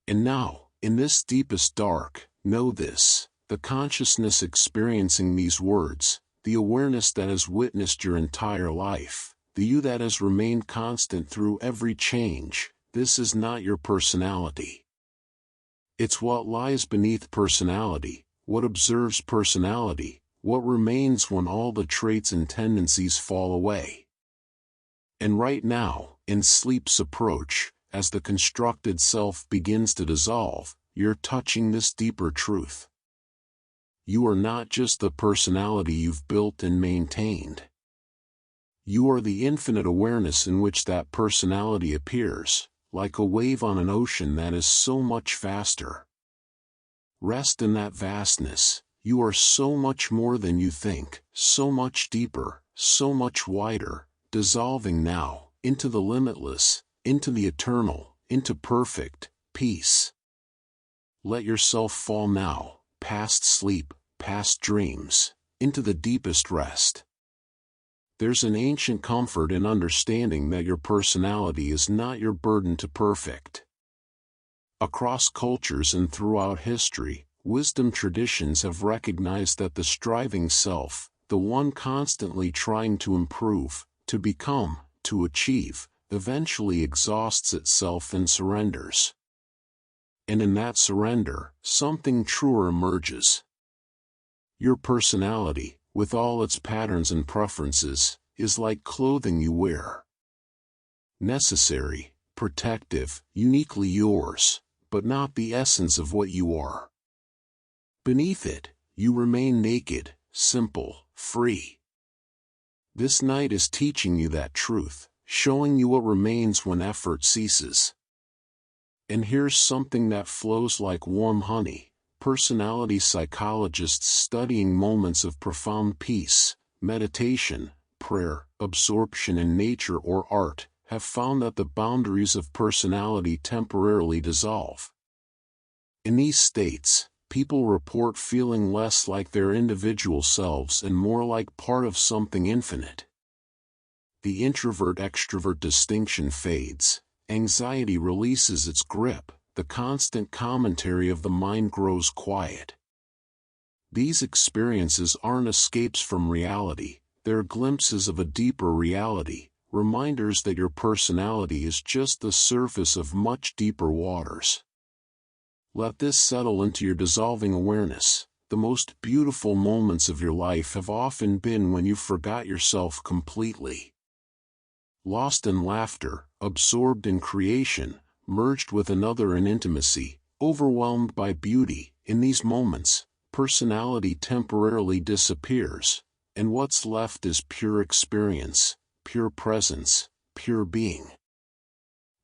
And now, in this deepest dark, know this, the consciousness experiencing these words, the awareness that has witnessed your entire life, the you that has remained constant through every change, this is not your personality. It's what lies beneath personality, what observes personality, what remains when all the traits and tendencies fall away. And right now, in sleep's approach, as the constructed self begins to dissolve, you're touching this deeper truth. You are not just the personality you've built and maintained. You are the infinite awareness in which that personality appears, like a wave on an ocean that is so much faster. Rest in that vastness. You are so much more than you think, so much deeper, so much wider, dissolving now, into the limitless, into the eternal, into perfect peace. Let yourself fall now, past sleep, past dreams, into the deepest rest. There's an ancient comfort in understanding that your personality is not your burden to perfect. Across cultures and throughout history, wisdom traditions have recognized that the striving self, the one constantly trying to improve, to become, to achieve, eventually exhausts itself and surrenders. And in that surrender, something truer emerges. Your personality, with all its patterns and preferences, is like clothing you wear. Necessary, protective, uniquely yours, but not the essence of what you are. Beneath it, you remain naked, simple, free. This night is teaching you that truth, showing you what remains when effort ceases. And here's something that flows like warm honey. Personality psychologists studying moments of profound peace, meditation, prayer, absorption in nature or art, have found that the boundaries of personality temporarily dissolve. In these states, people report feeling less like their individual selves and more like part of something infinite. The introvert-extrovert distinction fades, Anxiety releases its grip, the constant commentary of the mind grows quiet. These experiences aren't escapes from reality, they're glimpses of a deeper reality, reminders that your personality is just the surface of much deeper waters. Let this settle into your dissolving awareness. The most beautiful moments of your life have often been when you forgot yourself completely. Lost in laughter, absorbed in creation, merged with another in intimacy, overwhelmed by beauty. In these moments, personality temporarily disappears, and what's left is pure experience, pure presence, pure being.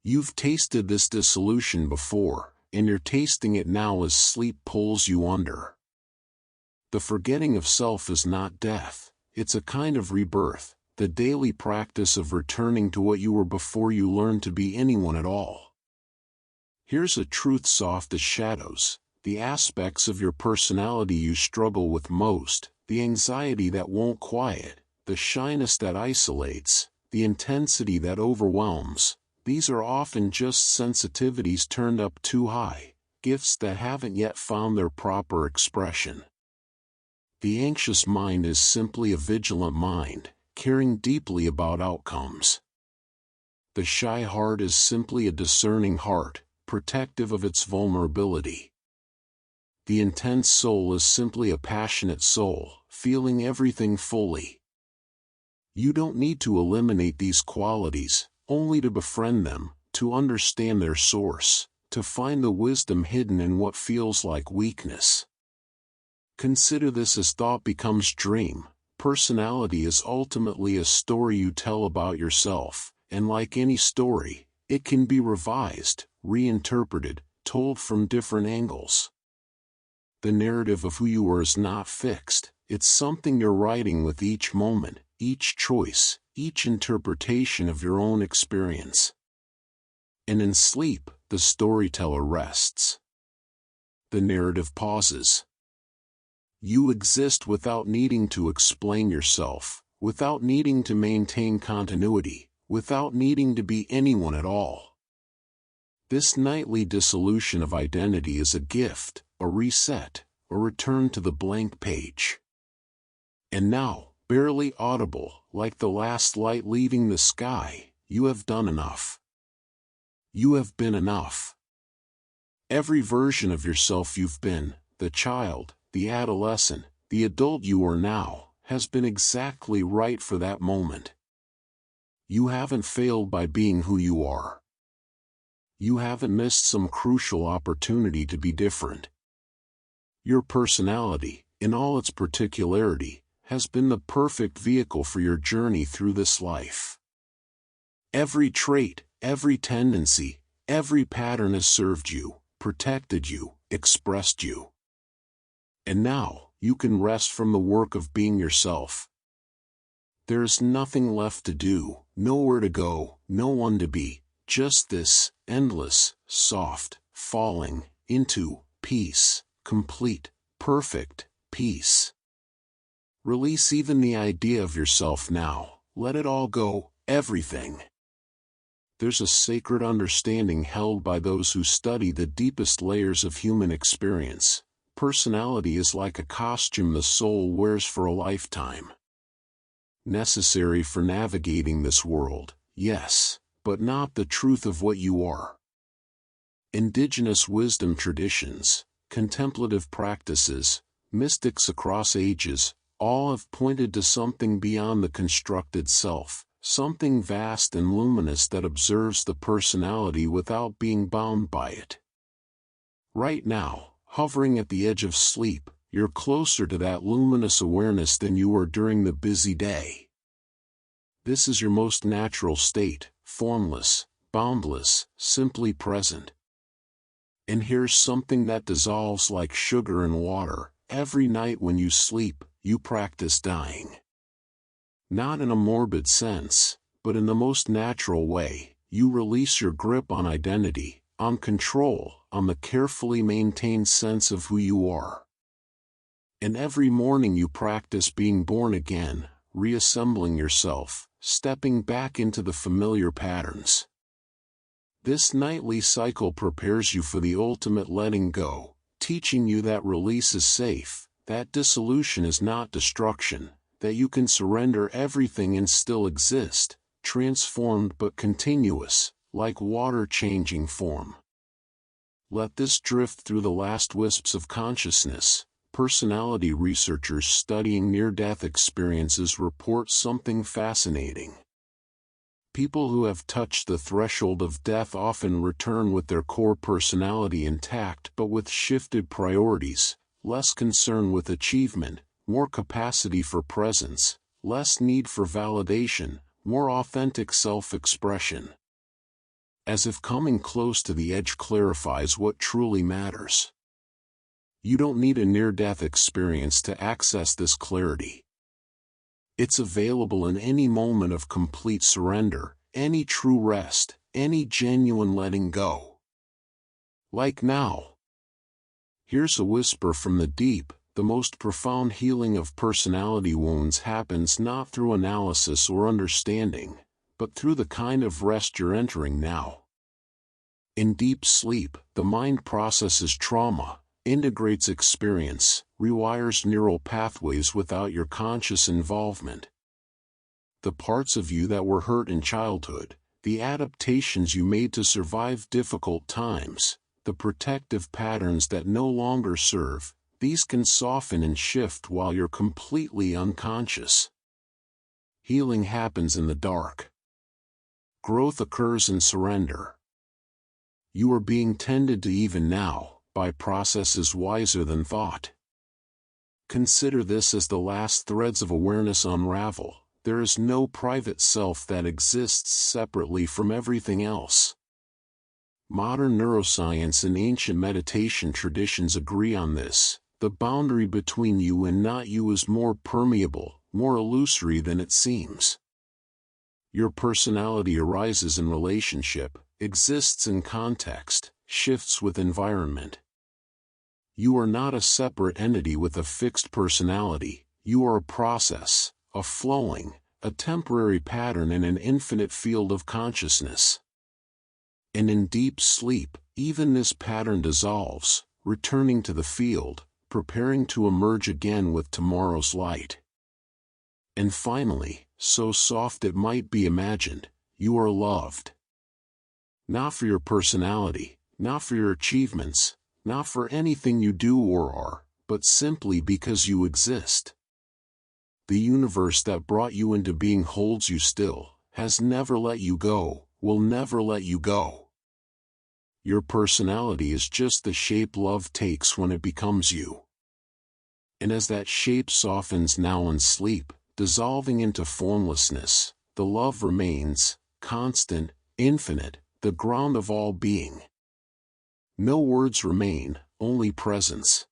You've tasted this dissolution before, and you're tasting it now as sleep pulls you under. The forgetting of self is not death, it's a kind of rebirth, the daily practice of returning to what you were before you learned to be anyone at all. Here's a truth soft as shadows, the aspects of your personality you struggle with most, the anxiety that won't quiet, the shyness that isolates, the intensity that overwhelms. These are often just sensitivities turned up too high, gifts that haven't yet found their proper expression. The anxious mind is simply a vigilant mind, caring deeply about outcomes. The shy heart is simply a discerning heart, protective of its vulnerability. The intense soul is simply a passionate soul, feeling everything fully. You don't need to eliminate these qualities, only to befriend them, to understand their source, to find the wisdom hidden in what feels like weakness. Consider this as thought becomes dream. Personality is ultimately a story you tell about yourself, and like any story, it can be revised, reinterpreted, told from different angles. The narrative of who you are is not fixed, it's something you're writing with each moment, each choice, each interpretation of your own experience. And in sleep, the storyteller rests. The narrative pauses. You exist without needing to explain yourself, without needing to maintain continuity, without needing to be anyone at all. This nightly dissolution of identity is a gift, a reset, a return to the blank page. And now, barely audible, like the last light leaving the sky, you have done enough. You have been enough. Every version of yourself you've been, the child, the adolescent, the adult you are now, has been exactly right for that moment. You haven't failed by being who you are. You haven't missed some crucial opportunity to be different. Your personality, in all its particularity, has been the perfect vehicle for your journey through this life. Every trait, every tendency, every pattern has served you, protected you, expressed you. And now, you can rest from the work of being yourself. There's nothing left to do, nowhere to go, no one to be, just this, endless, soft, falling, into, peace, complete, perfect, peace. Release even the idea of yourself now, let it all go, everything. There's a sacred understanding held by those who study the deepest layers of human experience. Personality is like a costume the soul wears for a lifetime. Necessary for navigating this world, yes, but not the truth of what you are. Indigenous wisdom traditions, contemplative practices, mystics across ages, all have pointed to something beyond the constructed self, something vast and luminous that observes the personality without being bound by it. Right now, hovering at the edge of sleep, you're closer to that luminous awareness than you were during the busy day. This is your most natural state, formless, boundless, simply present. And here's something that dissolves like sugar in water. Every night when you sleep, you practice dying. Not in a morbid sense, but in the most natural way. You release your grip on identity, on control, on the carefully maintained sense of who you are. And every morning you practice being born again, reassembling yourself, stepping back into the familiar patterns. This nightly cycle prepares you for the ultimate letting go, teaching you that release is safe, that dissolution is not destruction, that you can surrender everything and still exist, transformed but continuous, like water changing form. Let this drift through the last wisps of consciousness. Personality researchers studying near-death experiences report something fascinating. People who have touched the threshold of death often return with their core personality intact but with shifted priorities, less concern with achievement, more capacity for presence, less need for validation, more authentic self-expression. As if coming close to the edge clarifies what truly matters. You don't need a near-death experience to access this clarity. It's available in any moment of complete surrender, any true rest, any genuine letting go. Like now. Here's a whisper from the deep: the most profound healing of personality wounds happens not through analysis or understanding, but through the kind of rest you're entering now. In deep sleep, the mind processes trauma, integrates experience, rewires neural pathways without your conscious involvement. The parts of you that were hurt in childhood, the adaptations you made to survive difficult times, the protective patterns that no longer serve, these can soften and shift while you're completely unconscious. Healing happens in the dark. Growth occurs in surrender. You are being tended to even now, by processes wiser than thought. Consider this as the last threads of awareness unravel. There is no private self that exists separately from everything else. Modern neuroscience and ancient meditation traditions agree on this. The boundary between you and not you is more permeable, more illusory than it seems. Your personality arises in relationship, exists in context, shifts with environment. You are not a separate entity with a fixed personality. You are a process, a flowing, a temporary pattern in an infinite field of consciousness. And in deep sleep, even this pattern dissolves, returning to the field, preparing to emerge again with tomorrow's light. And finally, so soft it might be imagined, you are loved. Not for your personality, not for your achievements, not for anything you do or are, but simply because you exist. The universe that brought you into being holds you still, has never let you go, will never let you go. Your personality is just the shape love takes when it becomes you. And as that shape softens now in sleep, dissolving into formlessness, the love remains, constant, infinite, the ground of all being. No words remain, only presence.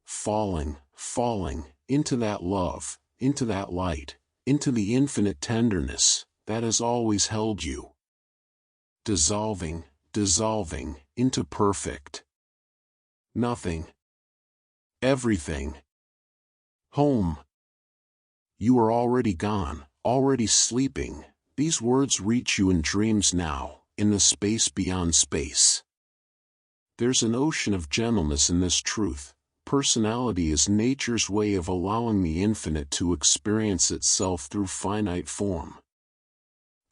Falling, falling, into that love, into that light, into the infinite tenderness that has always held you. Dissolving, dissolving, into perfect. Nothing. Everything. Home. You are already gone, already sleeping. These words reach you in dreams now, in the space beyond space. There's an ocean of gentleness in this truth. Personality is nature's way of allowing the infinite to experience itself through finite form.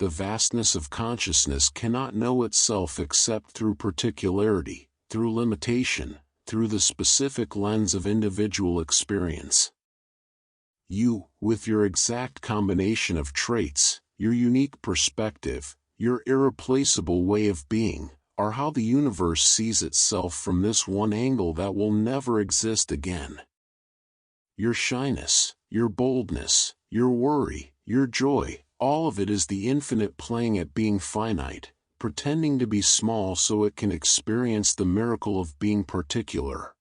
The vastness of consciousness cannot know itself except through particularity, through limitation, through the specific lens of individual experience. You, with your exact combination of traits, your unique perspective, your irreplaceable way of being, are how the universe sees itself from this one angle that will never exist again. Your shyness, your boldness, your worry, your joy, all of it is the infinite playing at being finite, pretending to be small so it can experience the miracle of being particular.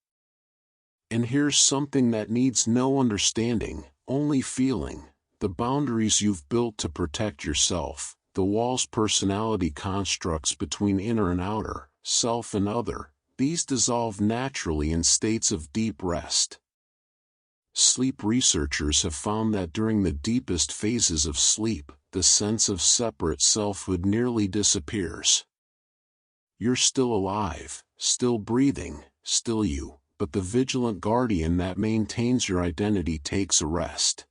And here's something that needs no understanding, only feeling: the boundaries you've built to protect yourself, the walls personality constructs between inner and outer, self and other, these dissolve naturally in states of deep rest. Sleep researchers have found that during the deepest phases of sleep, the sense of separate selfhood nearly disappears. You're still alive, still breathing, still you, but the vigilant guardian that maintains your identity takes a rest.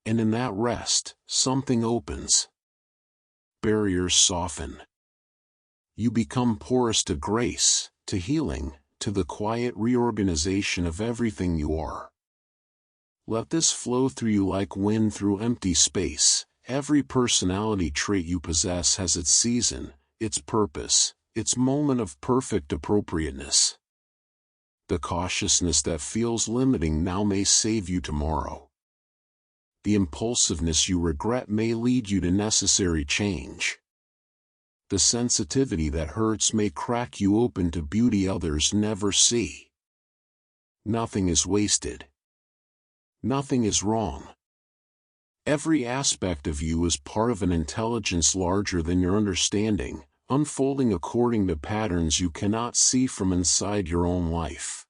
And in that rest, something opens. Barriers soften. You become porous to grace, to healing, to the quiet reorganization of everything you are. Let this flow through you like wind through empty space. Every personality trait you possess has its season, its purpose, its moment of perfect appropriateness. The cautiousness that feels limiting now may save you tomorrow. The impulsiveness you regret may lead you to necessary change. The sensitivity that hurts may crack you open to beauty others never see. Nothing is wasted. Nothing is wrong. Every aspect of you is part of an intelligence larger than your understanding, unfolding according to patterns you cannot see from inside your own life.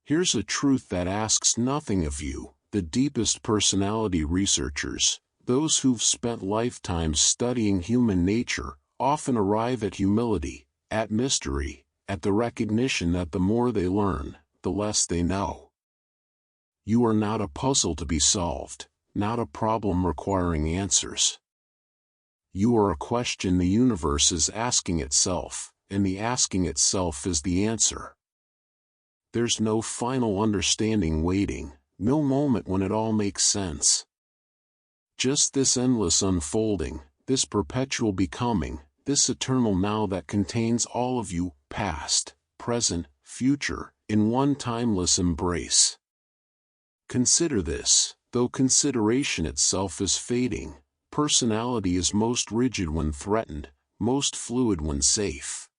Here's a truth that asks nothing of you. The deepest personality researchers, those who've spent lifetimes studying human nature, often arrive at humility, at mystery, at the recognition that the more they learn, the less they know. You are not a puzzle to be solved, not a problem requiring answers. You are a question the universe is asking itself, and the asking itself is the answer. There's no final understanding waiting, no moment when it all makes sense. Just this endless unfolding, this perpetual becoming, this eternal now that contains all of you, past, present, future, in one timeless embrace. Consider this, though consideration itself is fading, personality is most rigid when threatened, most fluid when safe.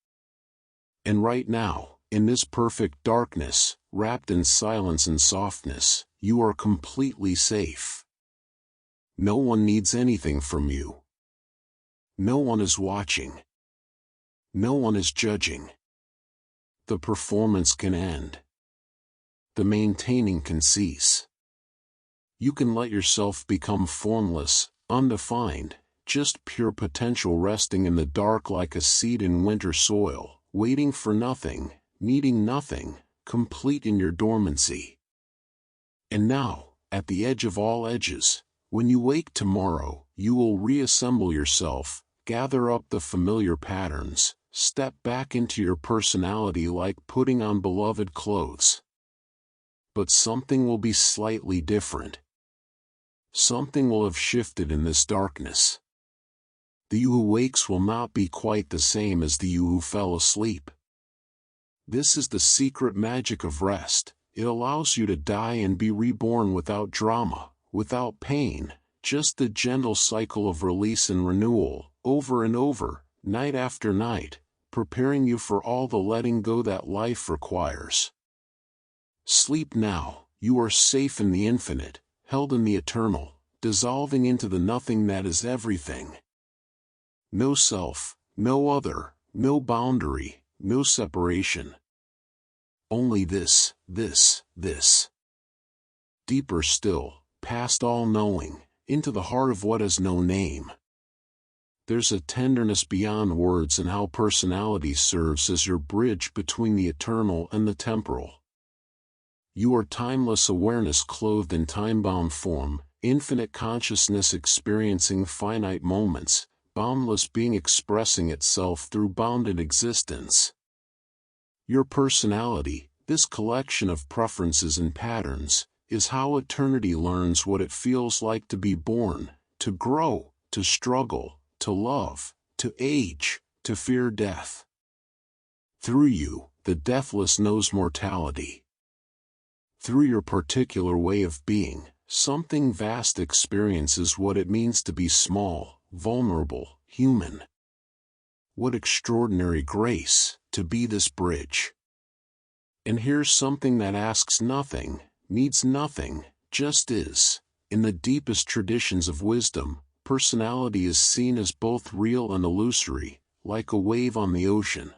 And right now, in this perfect darkness, wrapped in silence and softness, you are completely safe. No one needs anything from you. No one is watching. No one is judging. The performance can end. The maintaining can cease. You can let yourself become formless, undefined, just pure potential resting in the dark like a seed in winter soil, waiting for nothing, needing nothing, complete in your dormancy. And now, at the edge of all edges, when you wake tomorrow, you will reassemble yourself, gather up the familiar patterns, step back into your personality like putting on beloved clothes. But something will be slightly different. Something will have shifted in this darkness. The you who wakes will not be quite the same as the you who fell asleep. This is the secret magic of rest. It allows you to die and be reborn without drama, without pain, just the gentle cycle of release and renewal, over and over, night after night, preparing you for all the letting go that life requires. Sleep now, you are safe in the infinite, held in the eternal, dissolving into the nothing that is everything. No self, no other, no boundary, no separation. Only this. Deeper still, past all knowing, into the heart of what has no name. There's a tenderness beyond words in how personality serves as your bridge between the eternal and the temporal. You are timeless awareness clothed in time-bound form, infinite consciousness experiencing finite moments, boundless being expressing itself through bounded existence. Your personality, this collection of preferences and patterns, is how eternity learns what it feels like to be born, to grow, to struggle, to love, to age, to fear death. Through you, the deathless knows mortality. Through your particular way of being, something vast experiences what it means to be small, vulnerable, human. What extraordinary grace, to be this bridge. And here's something that asks nothing, needs nothing, just is. In the deepest traditions of wisdom, personality is seen as both real and illusory, like a wave on the ocean.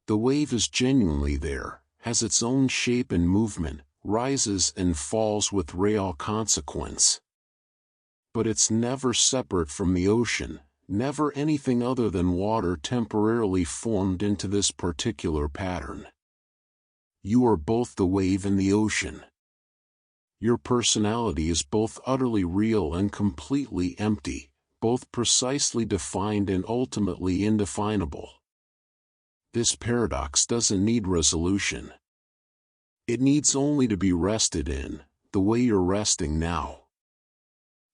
The wave is genuinely there, has its own shape and movement, rises and falls with real consequence. But it's never separate from the ocean, never anything other than water temporarily formed into this particular pattern. You are both the wave and the ocean. Your personality is both utterly real and completely empty, both precisely defined and ultimately indefinable. This paradox doesn't need resolution. It needs only to be rested in, the way you're resting now.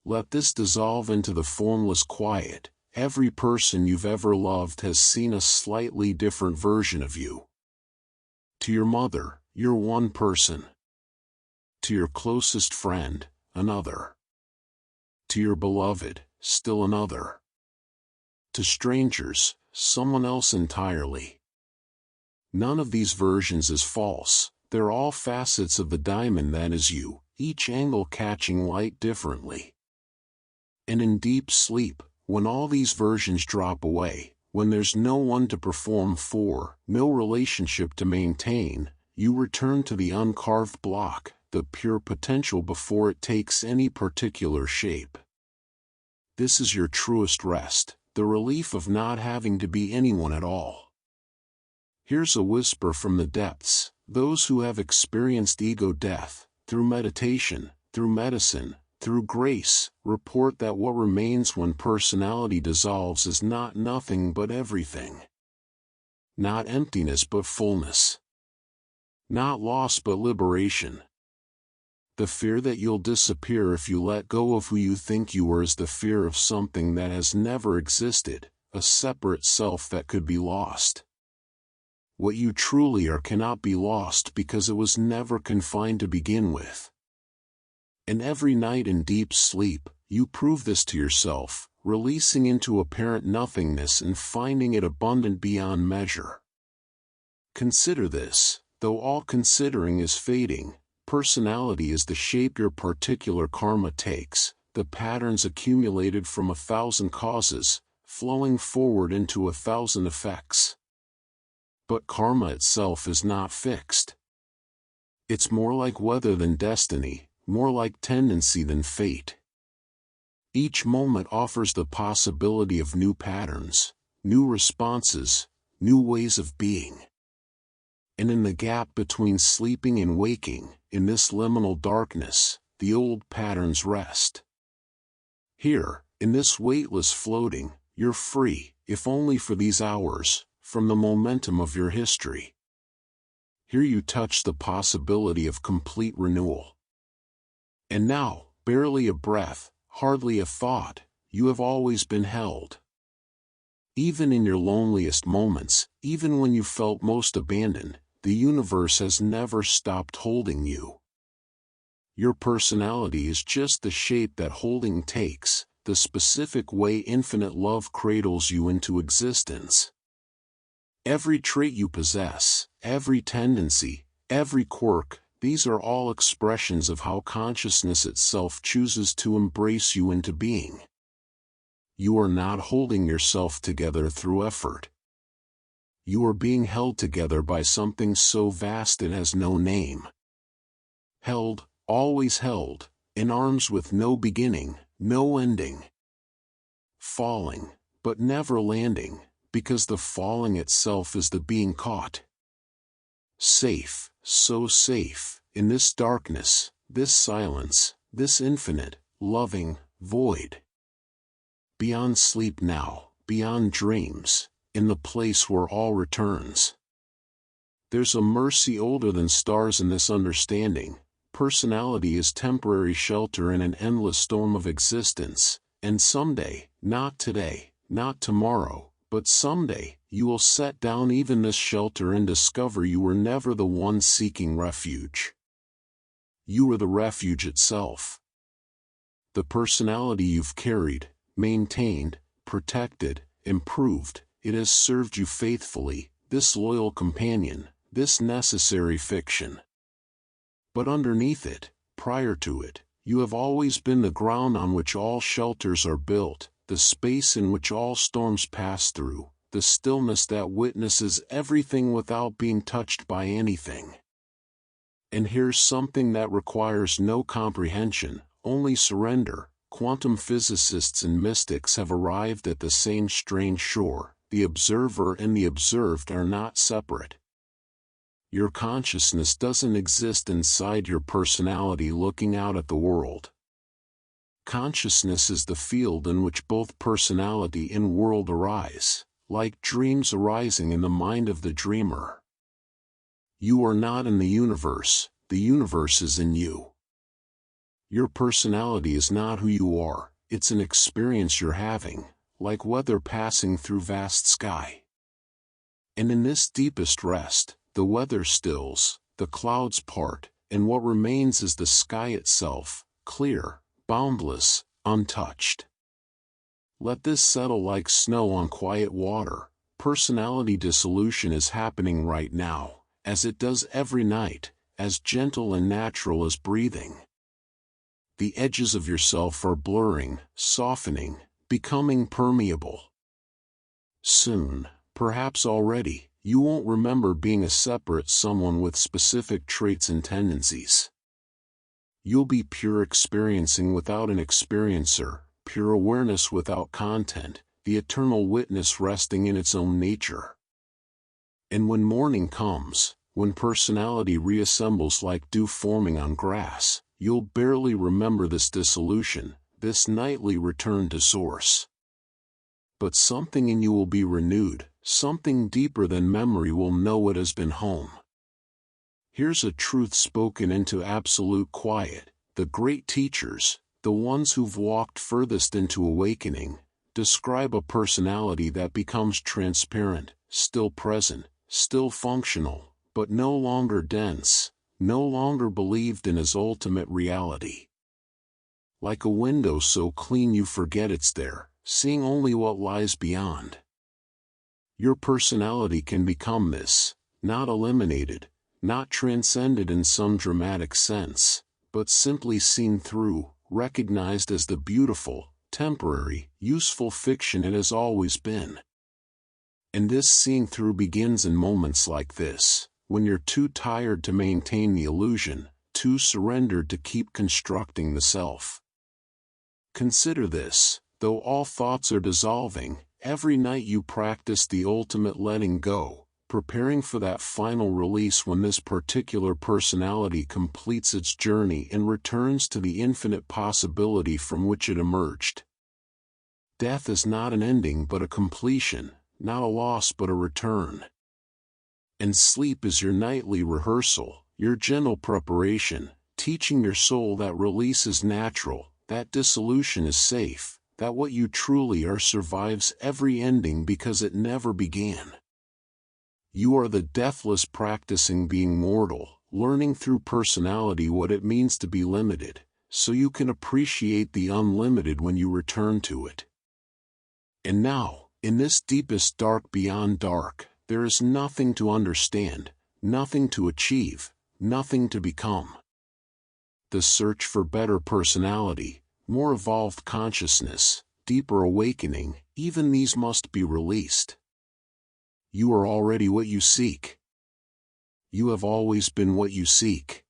Let this dissolve into the formless quiet. Every person you've ever loved has seen a slightly different version of you. To your mother, you're one person. To your closest friend, another. To your beloved, still another. To strangers, someone else entirely. None of these versions is false. They're all facets of the diamond that is you, each angle catching light differently. And in deep sleep, when all these versions drop away, when there's no one to perform for, no relationship to maintain, you return to the uncarved block, the pure potential before it takes any particular shape. This is your truest rest, the relief of not having to be anyone at all. Here's a whisper from the depths: those who have experienced ego death, through meditation, through medicine, through grace, report that what remains when personality dissolves is not nothing but everything. Not emptiness but fullness. Not loss but liberation. The fear that you'll disappear if you let go of who you think you were is the fear of something that has never existed, a separate self that could be lost. What you truly are cannot be lost because it was never confined to begin with. And every night in deep sleep, you prove this to yourself, releasing into apparent nothingness and finding it abundant beyond measure. Consider this: though all considering is fading, personality is the shape your particular karma takes, the patterns accumulated from 1,000 causes, flowing forward into 1,000 effects. But karma itself is not fixed. It's more like weather than destiny, more like tendency than fate. Each moment offers the possibility of new patterns, new responses, new ways of being. And in the gap between sleeping and waking, in this liminal darkness, the old patterns rest. Here, in this weightless floating, you're free, if only for these hours, from the momentum of your history. Here you touch the possibility of complete renewal. And now, barely a breath, hardly a thought, you have always been held. Even in your loneliest moments, even when you felt most abandoned, the universe has never stopped holding you. Your personality is just the shape that holding takes, the specific way infinite love cradles you into existence. Every trait you possess, every tendency, every quirk, these are all expressions of how consciousness itself chooses to embrace you into being. You are not holding yourself together through effort. You are being held together by something so vast it has no name. Held, always held, in arms with no beginning, no ending. Falling, but never landing, because the falling itself is the being caught. Safe, so safe, in this darkness, this silence, this infinite, loving, void. Beyond sleep now, beyond dreams, in the place where all returns. There's a mercy older than stars in this understanding. Personality is temporary shelter in an endless storm of existence, and someday, not today, not tomorrow, but someday, you will set down even this shelter and discover you were never the one seeking refuge. You were the refuge itself. The personality you've carried, maintained, protected, improved, it has served you faithfully, this loyal companion, this necessary fiction. But underneath it, prior to it, you have always been the ground on which all shelters are built, the space in which all storms pass through, the stillness that witnesses everything without being touched by anything. And here's something that requires no comprehension, only surrender. quantum physicists and mystics have arrived at the same strange shore: the observer and the observed are not separate. Your consciousness doesn't exist inside your personality looking out at the world. Consciousness is the field in which both personality and world arise, like dreams arising in the mind of the dreamer. You are not in the universe is in you. Your personality is not who you are, it's an experience you're having, like weather passing through vast sky. And in this deepest rest, the weather stills, the clouds part, and what remains is the sky itself, clear, boundless, untouched. Let this settle like snow on quiet water. Personality dissolution is happening right now, as it does every night, as gentle and natural as breathing. The edges of yourself are blurring, softening, becoming permeable. Soon, perhaps already, you won't remember being a separate someone with specific traits and tendencies. You'll be pure experiencing without an experiencer, pure awareness without content, the eternal witness resting in its own nature. And when morning comes, when personality reassembles like dew forming on grass, you'll barely remember this dissolution, this nightly return to source. But something in you will be renewed, something deeper than memory will know it has been home. Here's a truth spoken into absolute quiet: the great teachers, the ones who've walked furthest into awakening, describe a personality that becomes transparent, still present, still functional, but no longer dense, no longer believed in as ultimate reality. Like a window so clean you forget it's there, seeing only what lies beyond. Your personality can become this, not eliminated, not transcended in some dramatic sense, but simply seen through, recognized as the beautiful, temporary, useful fiction it has always been. And this seeing through begins in moments like this, when you're too tired to maintain the illusion, too surrendered to keep constructing the self. Consider this: though all thoughts are dissolving, every night you practice the ultimate letting go, preparing for that final release when this particular personality completes its journey and returns to the infinite possibility from which it emerged. Death is not an ending but a completion, not a loss but a return. And sleep is your nightly rehearsal, your gentle preparation, teaching your soul that release is natural, that dissolution is safe, that what you truly are survives every ending because it never began. You are the deathless practicing being mortal, learning through personality what it means to be limited, so you can appreciate the unlimited when you return to it. And now, in this deepest dark beyond dark, there is nothing to understand, nothing to achieve, nothing to become. The search for better personality, more evolved consciousness, deeper awakening, even these must be released. You are already what you seek. You have always been what you seek.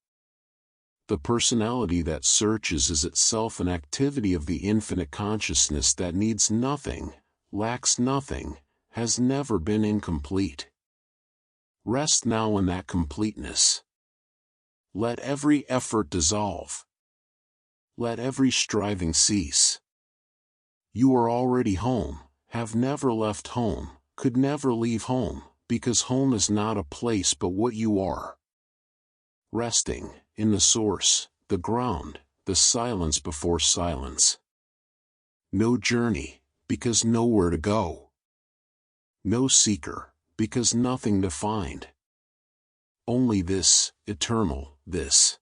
The personality that searches is itself an activity of the infinite consciousness that needs nothing, lacks nothing, has never been incomplete. Rest now in that completeness. Let every effort dissolve. Let every striving cease. You are already home, have never left home, could never leave home, because home is not a place but what you are. Resting, in the source, the ground, the silence before silence. No journey, because nowhere to go. No seeker, because nothing to find. Only this, eternal, this.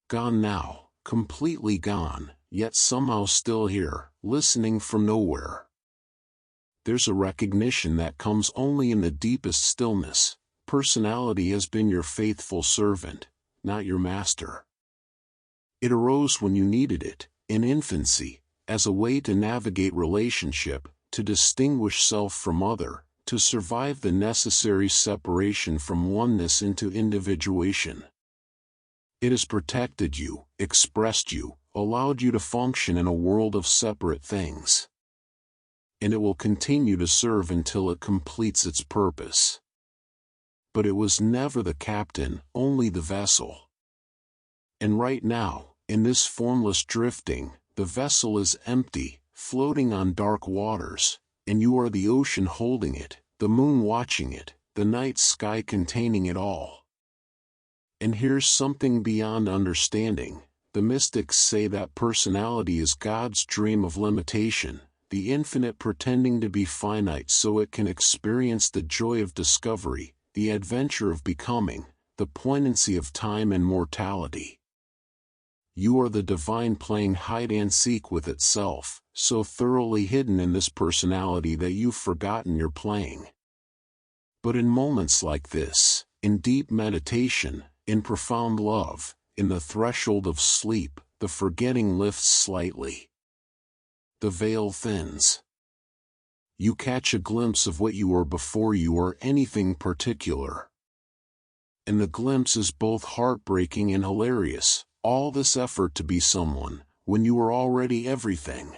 Gone now, completely gone, yet somehow still here, listening from nowhere. There's a recognition that comes only in the deepest stillness. Personality has been your faithful servant, not your master. It arose when you needed it, in infancy, as a way to navigate relationship, to distinguish self from other, to survive the necessary separation from oneness into individuation. It has protected you, expressed you, allowed you to function in a world of separate things. And it will continue to serve until it completes its purpose. But it was never the captain, only the vessel. And right now, in this formless drifting, the vessel is empty, floating on dark waters, and you are the ocean holding it, the moon watching it, the night sky containing it all. And here's something beyond understanding. The mystics say that personality is God's dream of limitation, the infinite pretending to be finite so it can experience the joy of discovery, the adventure of becoming, the poignancy of time and mortality. You are the divine playing hide-and-seek with itself, so thoroughly hidden in this personality that you've forgotten you're playing. But in moments like this, in deep meditation, in profound love, in the threshold of sleep, the forgetting lifts slightly. The veil thins. You catch a glimpse of what you were before you were anything particular. And the glimpse is both heartbreaking and hilarious, all this effort to be someone, when you were already everything.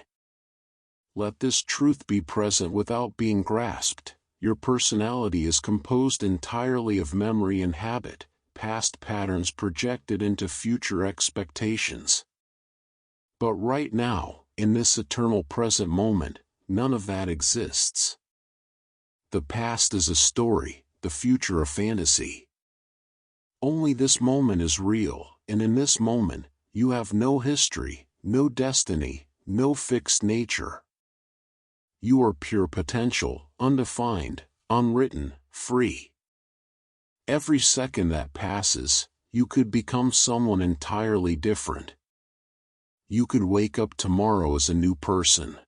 Let this truth be present without being grasped. Your personality is composed entirely of memory and habit, past patterns projected into future expectations. But right now, in this eternal present moment, none of that exists. The past is a story, the future a fantasy. Only this moment is real, and in this moment, you have no history, no destiny, no fixed nature. You are pure potential, undefined, unwritten, free. Every second that passes, you could become someone entirely different. You could wake up tomorrow as a new person.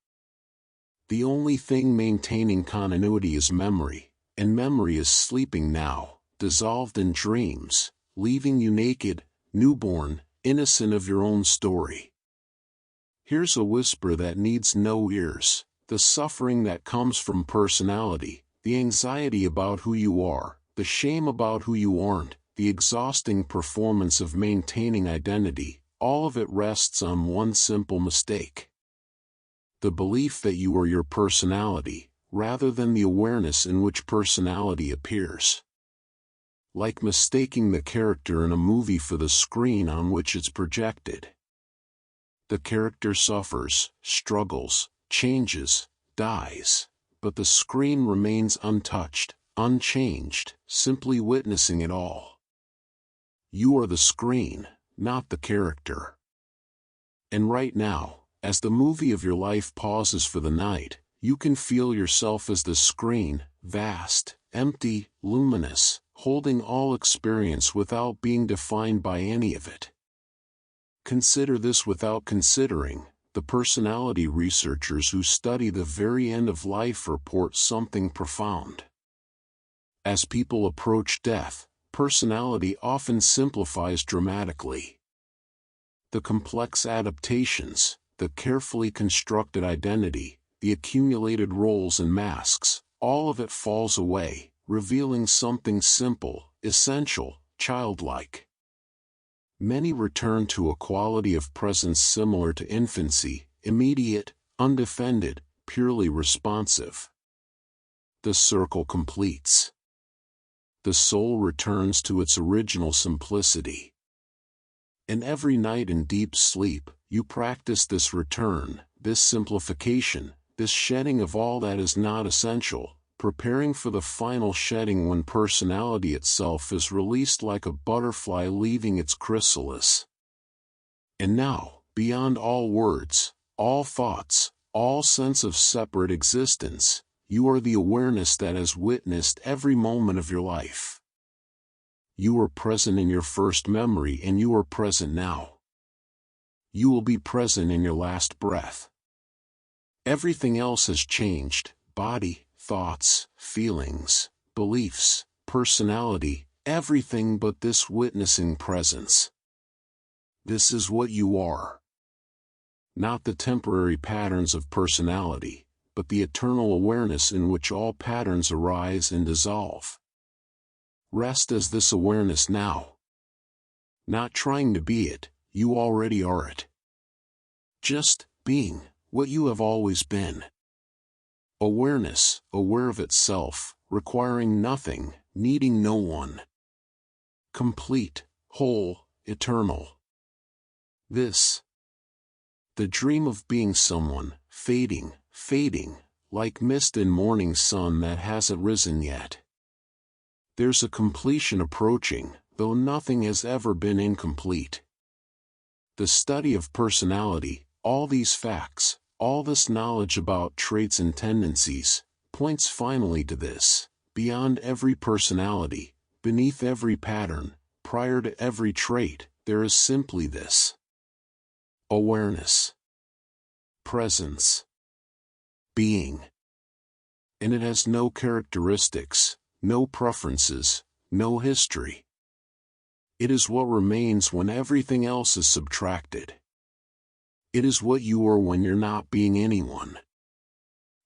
The only thing maintaining continuity is memory, and memory is sleeping now, dissolved in dreams, leaving you naked, newborn, innocent of your own story. Here's a whisper that needs no ears, the suffering that comes from personality, the anxiety about who you are, the shame about who you aren't, the exhausting performance of maintaining identity, all of it rests on one simple mistake. The belief that you are your personality, rather than the awareness in which personality appears. Like mistaking the character in a movie for the screen on which it's projected. The character suffers, struggles, changes, dies, but the screen remains untouched, unchanged, simply witnessing it all. You are the screen, not the character. And right now, as the movie of your life pauses for the night, you can feel yourself as the screen, vast, empty, luminous, holding all experience without being defined by any of it. Consider this without considering. The personality researchers who study the very end of life report something profound. As people approach death, personality often simplifies dramatically. The complex adaptations, the carefully constructed identity, the accumulated roles and masks, all of it falls away, revealing something simple, essential, childlike. Many return to a quality of presence similar to infancy, immediate, undefended, purely responsive. The circle completes. The soul returns to its original simplicity. And every night in deep sleep, you practice this return, this simplification, this shedding of all that is not essential, preparing for the final shedding when personality itself is released like a butterfly leaving its chrysalis. And now, beyond all words, all thoughts, all sense of separate existence, you are the awareness that has witnessed every moment of your life. You were present in your first memory and you are present now. You will be present in your last breath. Everything else has changed, body, thoughts, feelings, beliefs, personality, everything but this witnessing presence. This is what you are. Not the temporary patterns of personality, but the eternal awareness in which all patterns arise and dissolve. Rest as this awareness now. Not trying to be it, you already are it. Just being what you have always been. Awareness, aware of itself, requiring nothing, needing no one. Complete, whole, eternal. This. The dream of being someone, fading, like mist in morning sun that hasn't risen yet. There's a completion approaching, though nothing has ever been incomplete. The study of personality, all these facts, all this knowledge about traits and tendencies, points finally to this: beyond every personality, beneath every pattern, prior to every trait, there is simply this: awareness, presence, being. And it has no characteristics, no preferences, no history. It is what remains when everything else is subtracted. It is what you are when you're not being anyone.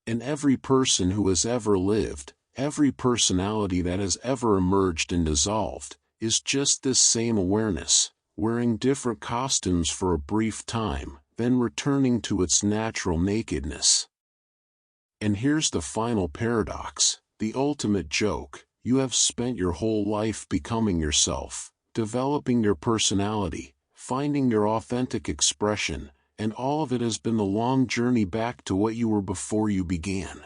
And every person who has ever lived, every personality that has ever emerged and dissolved, is just this same awareness, wearing different costumes for a brief time, then returning to its natural nakedness. And here's the final paradox, the ultimate joke: you have spent your whole life becoming yourself, developing your personality, finding your authentic expression, and all of it has been the long journey back to what you were before you began.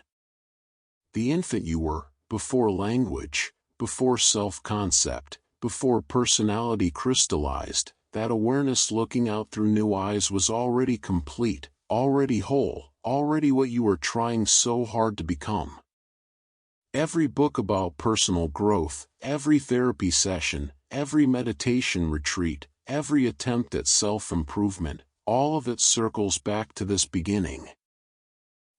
The infant you were, before language, before self-concept, before personality crystallized. That awareness looking out through new eyes was already complete, already whole, already what you were trying so hard to become. Every book about personal growth, every therapy session, every meditation retreat, every attempt at self-improvement, all of it circles back to this beginning.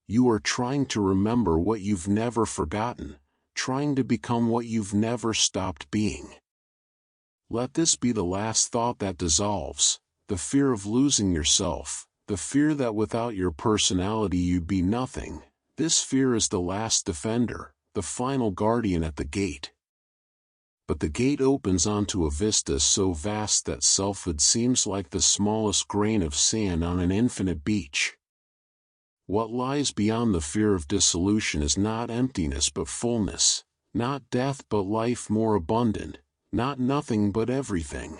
You are trying to remember what you've never forgotten, trying to become what you've never stopped being. Let this be the last thought that dissolves, the fear of losing yourself, the fear that without your personality you'd be nothing. This fear is the last defender, the final guardian at the gate. But the gate opens onto a vista so vast that selfhood seems like the smallest grain of sand on an infinite beach. What lies beyond the fear of dissolution is not emptiness but fullness, not death but life more abundant, not nothing but everything.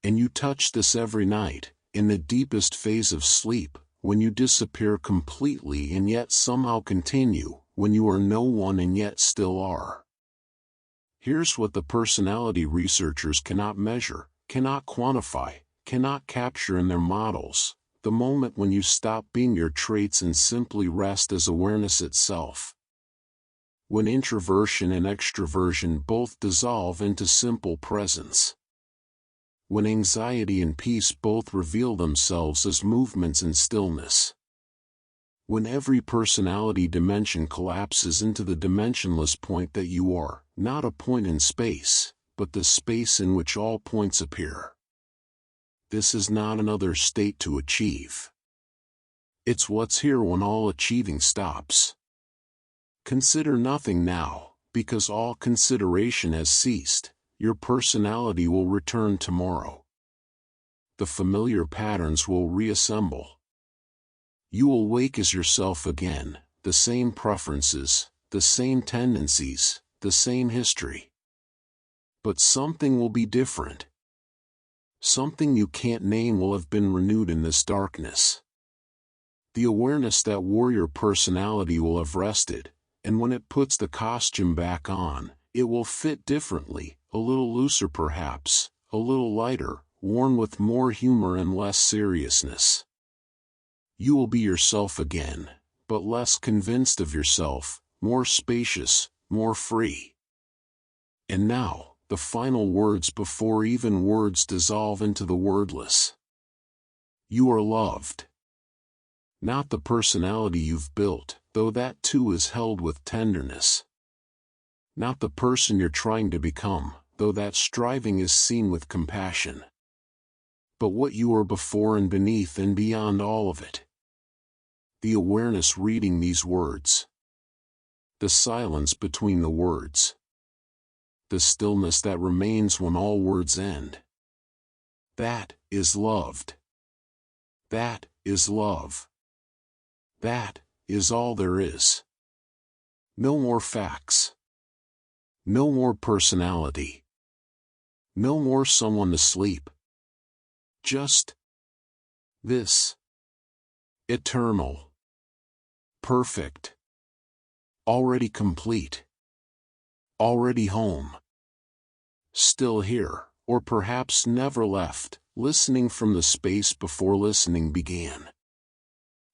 And you touch this every night, in the deepest phase of sleep, when you disappear completely and yet somehow continue, when you are no one and yet still are. Here's what the personality researchers cannot measure, cannot quantify, cannot capture in their models: the moment when you stop being your traits and simply rest as awareness itself. When introversion and extroversion both dissolve into simple presence. When anxiety and peace both reveal themselves as movements in stillness. When every personality dimension collapses into the dimensionless point that you are, not a point in space, but the space in which all points appear. This is not another state to achieve. It's what's here when all achieving stops. Consider nothing now, because all consideration has ceased. Your personality will return tomorrow. The familiar patterns will reassemble. You will wake as yourself again, the same preferences, the same tendencies, the same history. But something will be different. Something you can't name will have been renewed in this darkness. The awareness that warrior personality will have rested, and when it puts the costume back on, it will fit differently, a little looser perhaps, a little lighter, worn with more humor and less seriousness. You will be yourself again, but less convinced of yourself, more spacious, more free. And now, the final words before even words dissolve into the wordless. You are loved. Not the personality you've built, though that too is held with tenderness. Not the person you're trying to become, though that striving is seen with compassion. But what you are before and beneath and beyond all of it. The awareness reading these words. The silence between the words. The stillness that remains when all words end. That is loved. That is love. That is all there is. No more facts. No more personality. No more someone to sleep. Just this. Eternal. Perfect. Already complete. Already home. Still here, or perhaps never left, listening from the space before listening began.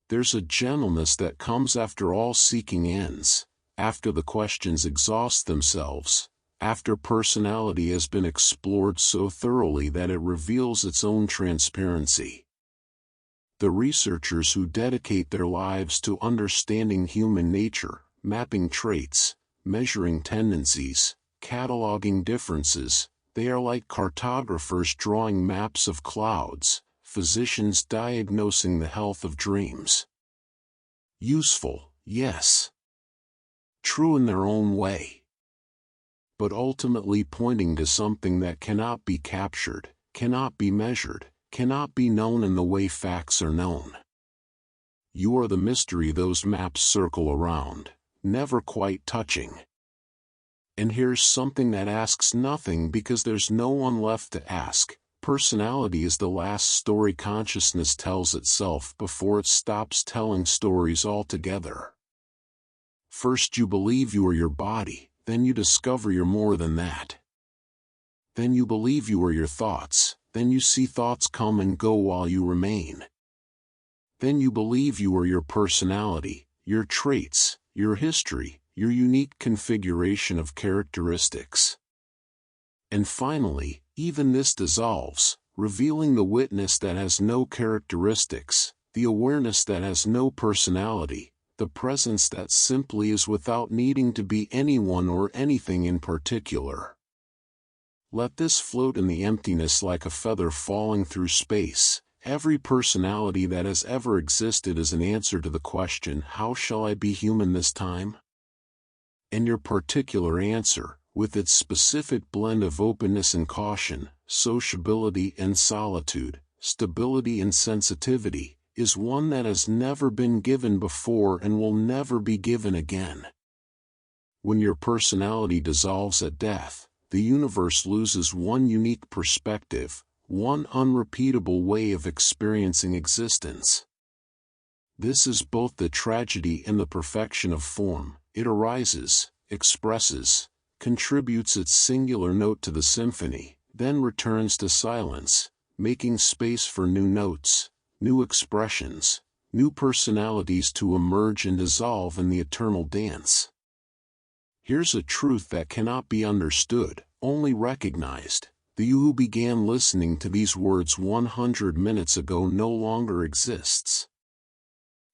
There's a gentleness that comes after all seeking ends, after the questions exhaust themselves, after personality has been explored so thoroughly that it reveals its own transparency. The researchers who dedicate their lives to understanding human nature, mapping traits, measuring tendencies, cataloging differences, they are like cartographers drawing maps of clouds, physicians diagnosing the health of dreams. Useful, yes. True in their own way. But ultimately pointing to something that cannot be captured, cannot be measured, cannot be known in the way facts are known. You are the mystery those maps circle around, never quite touching. And here's something that asks nothing because there's no one left to ask. Personality is the last story consciousness tells itself before it stops telling stories altogether. First you believe you are your body, then you discover you're more than that. Then you believe you are your thoughts, then you see thoughts come and go while you remain. Then you believe you are your personality, your traits, your history, your unique configuration of characteristics. And finally, even this dissolves, revealing the witness that has no characteristics, the awareness that has no personality, the presence that simply is without needing to be anyone or anything in particular. Let this float in the emptiness like a feather falling through space. Every personality that has ever existed is an answer to the question, how shall I be human this time? And your particular answer, with its specific blend of openness and caution, sociability and solitude, stability and sensitivity, is one that has never been given before and will never be given again. When your personality dissolves at death, the universe loses one unique perspective, one unrepeatable way of experiencing existence. This is both the tragedy and the perfection of form. It arises, expresses, contributes its singular note to the symphony, then returns to silence, making space for new notes, new expressions, new personalities to emerge and dissolve in the eternal dance. Here's a truth that cannot be understood, only recognized. The you who began listening to these words 100 minutes ago no longer exists.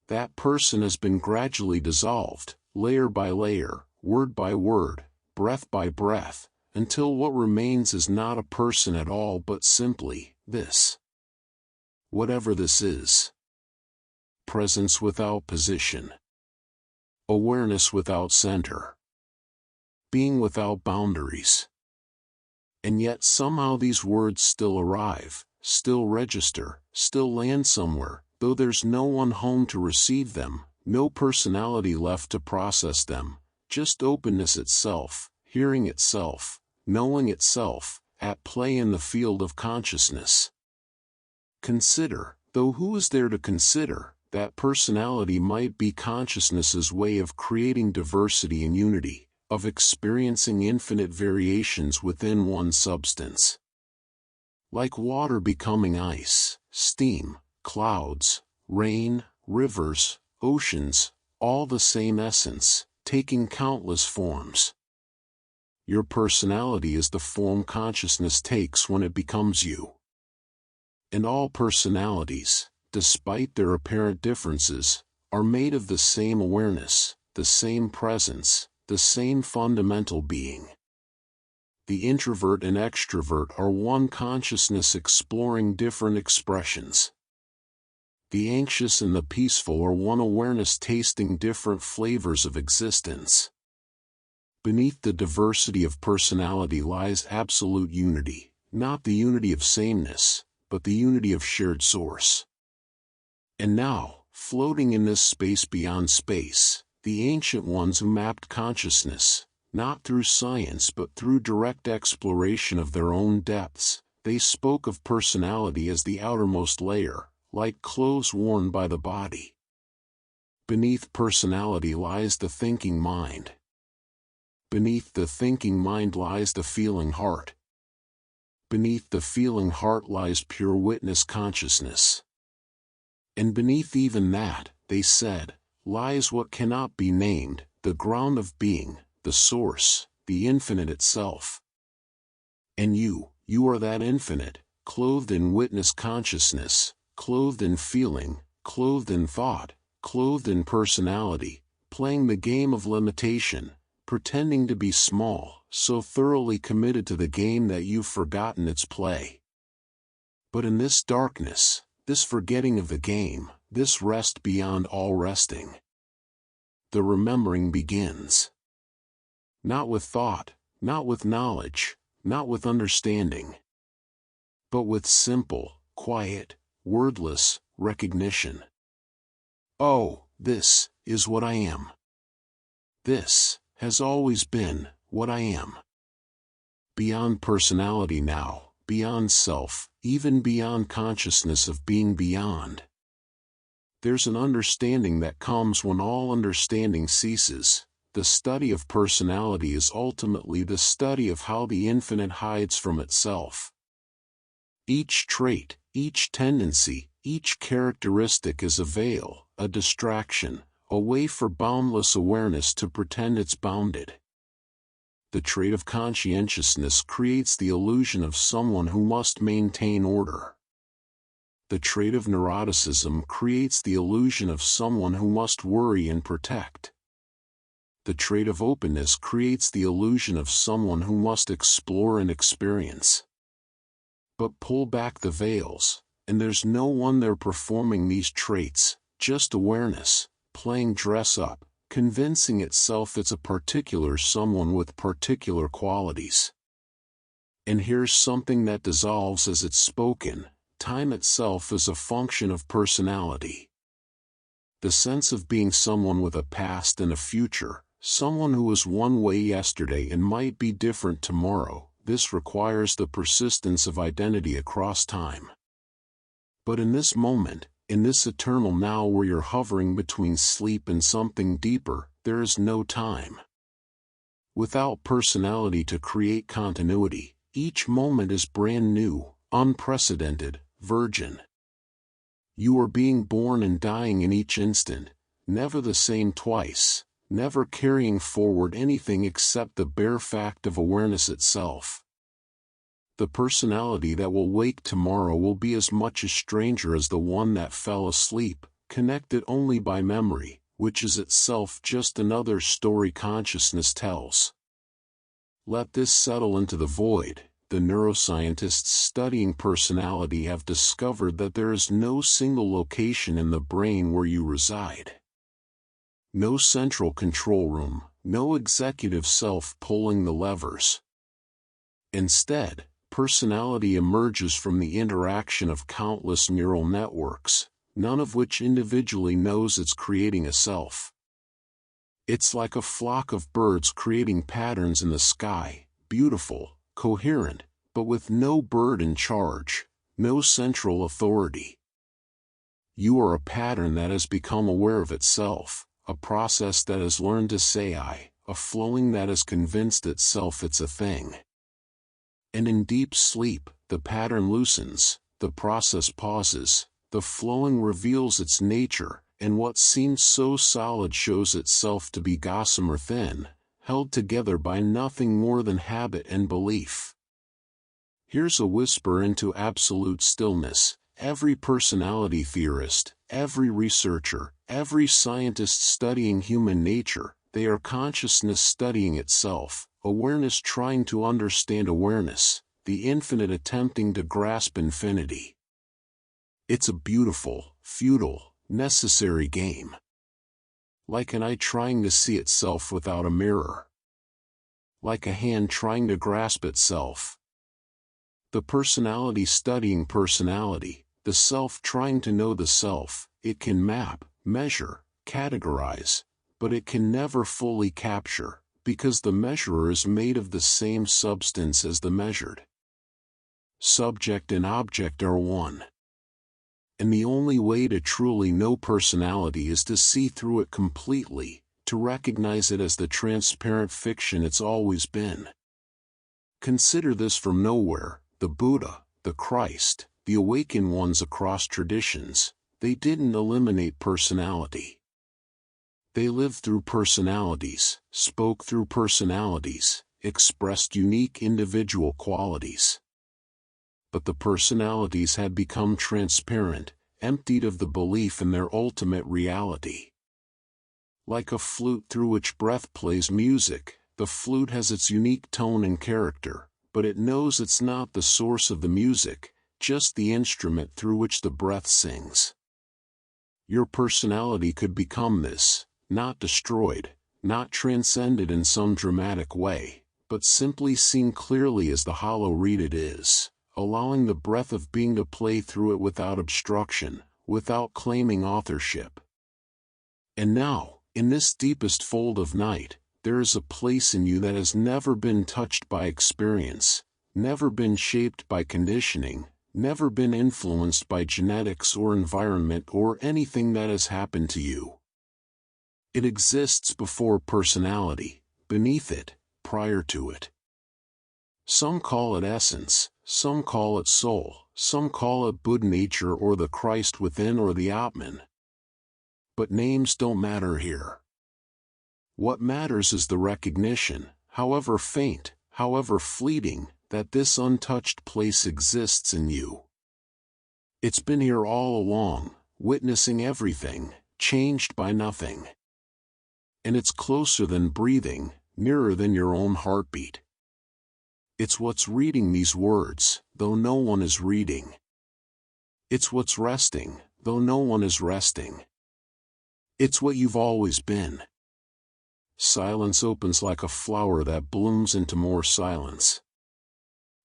That person has been gradually dissolved, layer by layer, word by word, breath by breath, until what remains is not a person at all but simply this. Whatever this is. Presence without position. Awareness without center. Being without boundaries. And yet somehow these words still arrive, still register, still land somewhere, though there's no one home to receive them, no personality left to process them, just openness itself, hearing itself, knowing itself, at play in the field of consciousness. Consider, though who is there to consider, that personality might be consciousness's way of creating diversity and unity, of experiencing infinite variations within one substance. Like water becoming ice, steam, clouds, rain, rivers, oceans, all the same essence, taking countless forms. Your personality is the form consciousness takes when it becomes you. And all personalities, despite their apparent differences, are made of the same awareness, the same presence, the same fundamental being. The introvert and extrovert are one consciousness exploring different expressions. The anxious and the peaceful are one awareness tasting different flavors of existence. Beneath the diversity of personality lies absolute unity, not the unity of sameness, but the unity of shared source. And now, floating in this space beyond space, the ancient ones who mapped consciousness, not through science but through direct exploration of their own depths, they spoke of personality as the outermost layer, like clothes worn by the body. Beneath personality lies the thinking mind. Beneath the thinking mind lies the feeling heart. Beneath the feeling heart lies pure witness consciousness. And beneath even that, they said, lies what cannot be named, the ground of being, the source, the infinite itself. And you are that infinite, clothed in witness consciousness, clothed in feeling, clothed in thought, clothed in personality, playing the game of limitation, pretending to be small, so thoroughly committed to the game that you've forgotten its play. But in this darkness, this forgetting of the game, this rest beyond all resting, the remembering begins. Not with thought, not with knowledge, not with understanding, but with simple, quiet, wordless recognition. Oh, this is what I am. This has always been what I am. Beyond personality now, beyond self, even beyond consciousness of being beyond. There's an understanding that comes when all understanding ceases. The study of personality is ultimately the study of how the infinite hides from itself. Each trait, each tendency, each characteristic is a veil, a distraction, a way for boundless awareness to pretend it's bounded. The trait of conscientiousness creates the illusion of someone who must maintain order. The trait of neuroticism creates the illusion of someone who must worry and protect. The trait of openness creates the illusion of someone who must explore and experience. But pull back the veils, and there's no one there performing these traits, just awareness, playing dress-up, convincing itself it's a particular someone with particular qualities. And here's something that dissolves as it's spoken: time itself is a function of personality. The sense of being someone with a past and a future, someone who was one way yesterday and might be different tomorrow, this requires the persistence of identity across time. But in this moment, in this eternal now where you're hovering between sleep and something deeper, there is no time. Without personality to create continuity, each moment is brand new, unprecedented, virgin. You are being born and dying in each instant, never the same twice, never carrying forward anything except the bare fact of awareness itself. The personality that will wake tomorrow will be as much a stranger as the one that fell asleep, connected only by memory, which is itself just another story consciousness tells. Let this settle into the void. The neuroscientists studying personality have discovered that there is no single location in the brain where you reside. No central control room, no executive self pulling the levers. Instead, personality emerges from the interaction of countless neural networks, none of which individually knows it's creating a self. It's like a flock of birds creating patterns in the sky, beautiful, coherent, but with no bird in charge, no central authority. You are a pattern that has become aware of itself, a process that has learned to say I, a flowing that has convinced itself it's a thing. And in deep sleep, the pattern loosens, the process pauses, the flowing reveals its nature, and what seemed so solid shows itself to be gossamer thin, held together by nothing more than habit and belief. Here's a whisper into absolute stillness. Every personality theorist, every researcher, every scientist studying human nature, they are consciousness studying itself, awareness trying to understand awareness, the infinite attempting to grasp infinity. It's a beautiful, futile, necessary game. Like an eye trying to see itself without a mirror. Like a hand trying to grasp itself. The personality studying personality, the self trying to know the self. It can map, measure, categorize, but it can never fully capture, because the measurer is made of the same substance as the measured. Subject and object are one. And the only way to truly know personality is to see through it completely, to recognize it as the transparent fiction it's always been. Consider this from nowhere: the Buddha, the Christ, the awakened ones across traditions. They didn't eliminate personality. They lived through personalities, spoke through personalities, expressed unique individual qualities. But the personalities had become transparent, emptied of the belief in their ultimate reality. Like a flute through which breath plays music, the flute has its unique tone and character, but it knows it's not the source of the music, just the instrument through which the breath sings. Your personality could become this, not destroyed, not transcended in some dramatic way, but simply seen clearly as the hollow reed it is, allowing the breath of being to play through it without obstruction, without claiming authorship. And now, in this deepest fold of night, there is a place in you that has never been touched by experience, never been shaped by conditioning, never been influenced by genetics or environment or anything that has happened to you. It exists before personality, beneath it, prior to it. Some call it essence, some call it soul, some call it Buddha nature or the Christ within or the Atman. But names don't matter here. What matters is the recognition, however faint, however fleeting, that this untouched place exists in you. It's been here all along, witnessing everything, changed by nothing. And it's closer than breathing, nearer than your own heartbeat. It's what's reading these words, though no one is reading. It's what's resting, though no one is resting. It's what you've always been. Silence opens like a flower that blooms into more silence.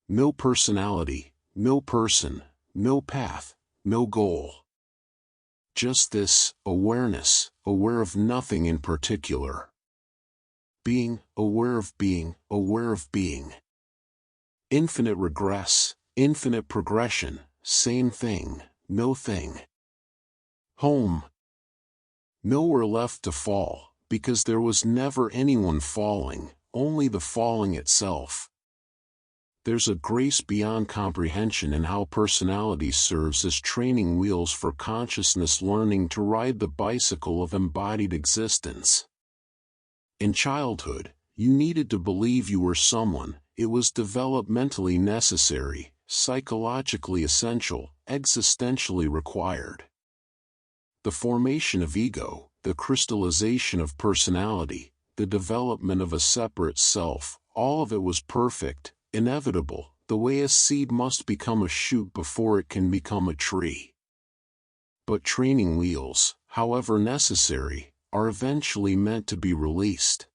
No personality, no person, no path, no goal. Just this, awareness, aware of nothing in particular. Being, aware of being, aware of being. Infinite regress, infinite progression, same thing, no thing. Home. Nowhere left to fall, because there was never anyone falling, only the falling itself. There's a grace beyond comprehension in how personality serves as training wheels for consciousness learning to ride the bicycle of embodied existence. In childhood, you needed to believe you were someone. It was developmentally necessary, psychologically essential, existentially required. The formation of ego, the crystallization of personality, the development of a separate self, all of it was perfect, inevitable, the way a seed must become a shoot before it can become a tree. But training wheels, however necessary, are eventually meant to be released.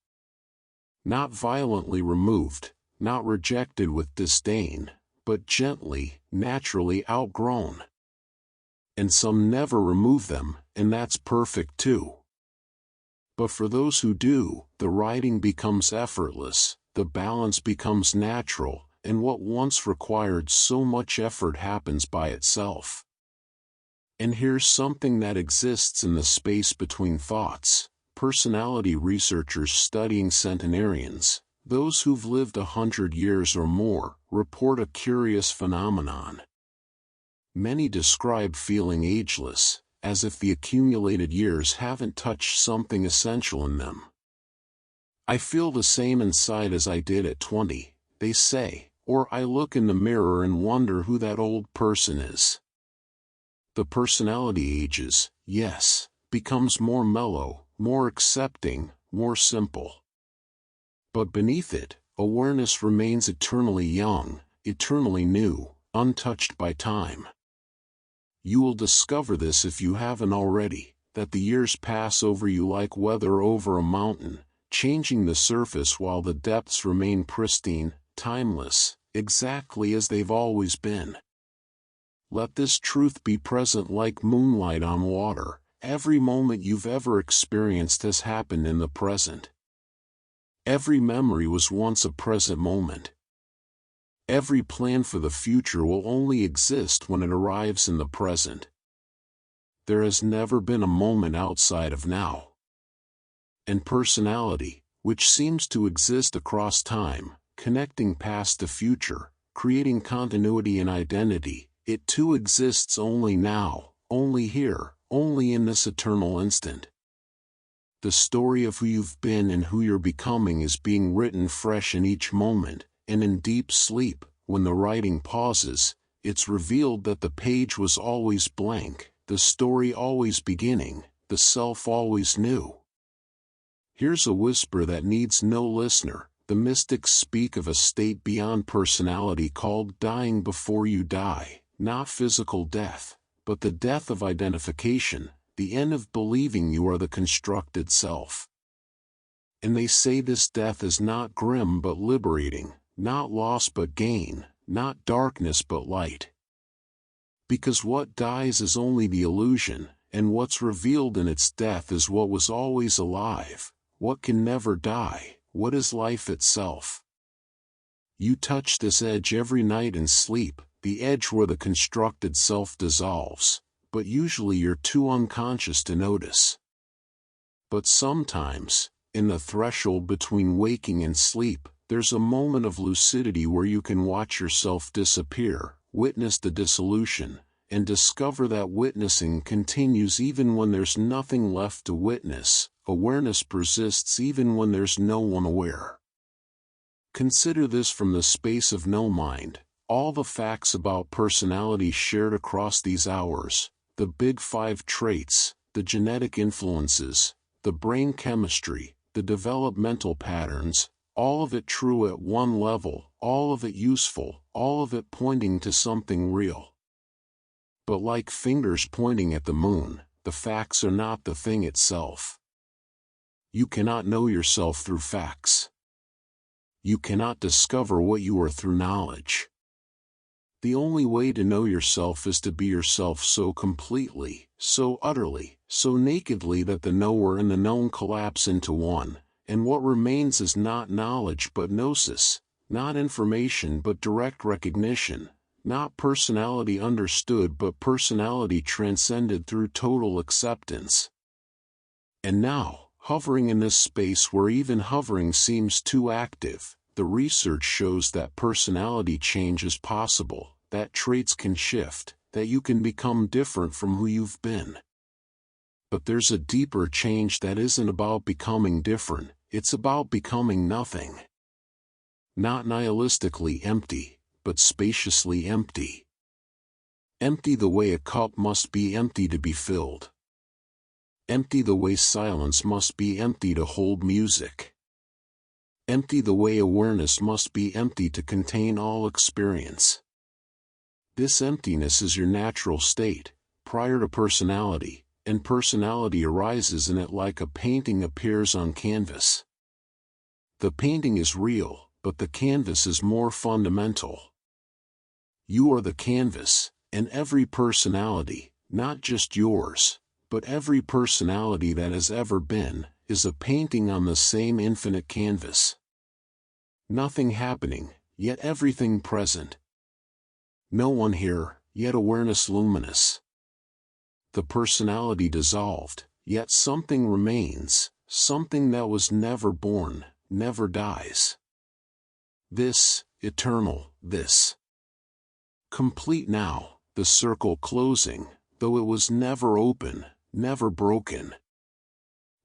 Not violently removed, not rejected with disdain, but gently, naturally outgrown. And some never remove them, and that's perfect too. But for those who do, the riding becomes effortless, the balance becomes natural, and what once required so much effort happens by itself. And here's something that exists in the space between thoughts. Personality researchers studying centenarians, those who've lived 100 years or more, report a curious phenomenon. Many describe feeling ageless, as if the accumulated years haven't touched something essential in them. I feel the same inside as I did at 20, they say, or I look in the mirror and wonder who that old person is. The personality ages, yes, becomes more mellow, more accepting, more simple. But beneath it, awareness remains eternally young, eternally new, untouched by time. You will discover this if you haven't already, that the years pass over you like weather over a mountain, changing the surface while the depths remain pristine, timeless, exactly as they've always been. Let this truth be present like moonlight on water. Every moment you've ever experienced has happened in the present. Every memory was once a present moment. Every plan for the future will only exist when it arrives in the present. There has never been a moment outside of now. And personality, which seems to exist across time, connecting past to future, creating continuity and identity, it too exists only now, only here, only in this eternal instant. The story of who you've been and who you're becoming is being written fresh in each moment, and in deep sleep, when the writing pauses, it's revealed that the page was always blank, the story always beginning, the self always new. Here's a whisper that needs no listener. The mystics speak of a state beyond personality called dying before you die, not physical death, but the death of identification, the end of believing you are the constructed self. And they say this death is not grim but liberating, not loss but gain, not darkness but light. Because what dies is only the illusion, and what's revealed in its death is what was always alive, what can never die, what is life itself. You touch this edge every night in sleep, the edge where the constructed self dissolves, but usually you're too unconscious to notice. But sometimes, in the threshold between waking and sleep, there's a moment of lucidity where you can watch yourself disappear, witness the dissolution, and discover that witnessing continues even when there's nothing left to witness. Awareness persists even when there's no one aware. Consider this from the space of no mind, all the facts about personality shared across these hours, the big 5 traits, the genetic influences, the brain chemistry, the developmental patterns, all of it true at one level, all of it useful, all of it pointing to something real. But like fingers pointing at the moon, the facts are not the thing itself. You cannot know yourself through facts. You cannot discover what you are through knowledge. The only way to know yourself is to be yourself so completely, so utterly, so nakedly that the knower and the known collapse into one, and what remains is not knowledge but gnosis, not information but direct recognition, not personality understood but personality transcended through total acceptance. And now, hovering in this space where even hovering seems too active, the research shows that personality change is possible, that traits can shift, that you can become different from who you've been. But there's a deeper change that isn't about becoming different, it's about becoming nothing. Not nihilistically empty, but spaciously empty. Empty the way a cup must be empty to be filled. Empty the way silence must be empty to hold music. Empty the way awareness must be empty to contain all experience. This emptiness is your natural state, prior to personality, and personality arises in it like a painting appears on canvas. The painting is real, but the canvas is more fundamental. You are the canvas, and every personality, not just yours, but every personality that has ever been, is a painting on the same infinite canvas. Nothing happening, yet everything present. No one here, yet awareness luminous. The personality dissolved, yet something remains, something that was never born, never dies. This, eternal, this. Complete now, the circle closing, though it was never open, never broken.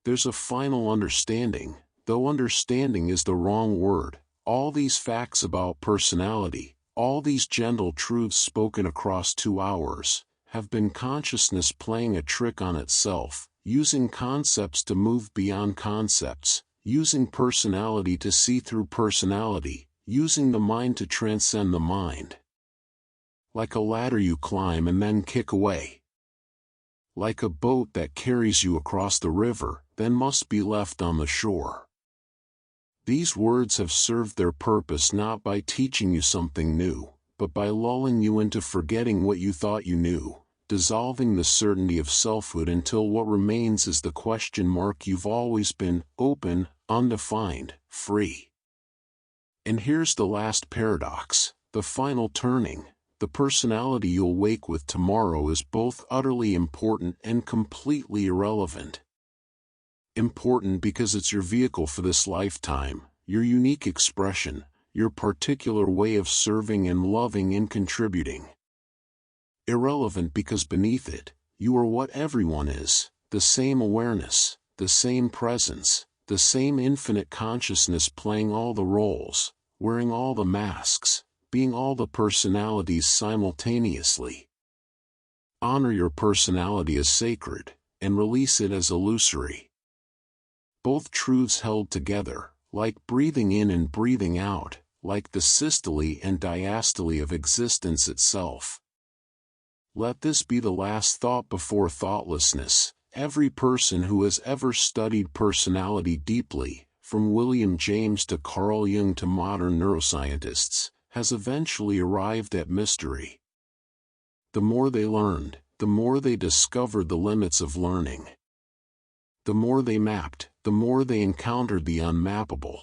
There's a final understanding, though understanding is the wrong word. All these facts about personality, all these gentle truths spoken across 2 hours, have been consciousness playing a trick on itself, using concepts to move beyond concepts, using personality to see through personality, using the mind to transcend the mind. Like a ladder you climb and then kick away. Like a boat that carries you across the river, then must be left on the shore. These words have served their purpose not by teaching you something new, but by lulling you into forgetting what you thought you knew, dissolving the certainty of selfhood until what remains is the question mark you've always been: open, undefined, free. And here's the last paradox, the final turning. The personality you'll wake with tomorrow is both utterly important and completely irrelevant. Important because it's your vehicle for this lifetime, your unique expression, your particular way of serving and loving and contributing. Irrelevant because beneath it, you are what everyone is, the same awareness, the same presence, the same infinite consciousness playing all the roles, wearing all the masks, being all the personalities simultaneously. Honor your personality as sacred, and release it as illusory. Both truths held together, like breathing in and breathing out, like the systole and diastole of existence itself. Let this be the last thought before thoughtlessness. Every person who has ever studied personality deeply, from William James to Carl Jung to modern neuroscientists, has eventually arrived at mystery. The more they learned, the more they discovered the limits of learning. The more they mapped, the more they encountered the unmappable.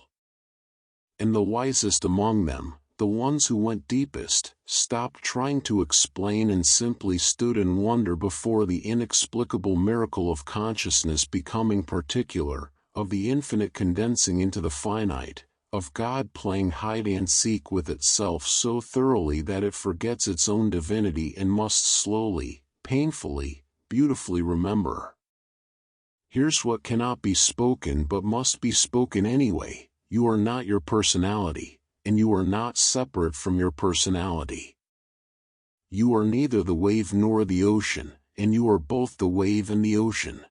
And the wisest among them, the ones who went deepest, stopped trying to explain and simply stood in wonder before the inexplicable miracle of consciousness becoming particular, of the infinite condensing into the finite, of God playing hide-and-seek with itself so thoroughly that it forgets its own divinity and must slowly, painfully, beautifully remember. Here's what cannot be spoken but must be spoken anyway: you are not your personality, and you are not separate from your personality. You are neither the wave nor the ocean, and you are both the wave and the ocean.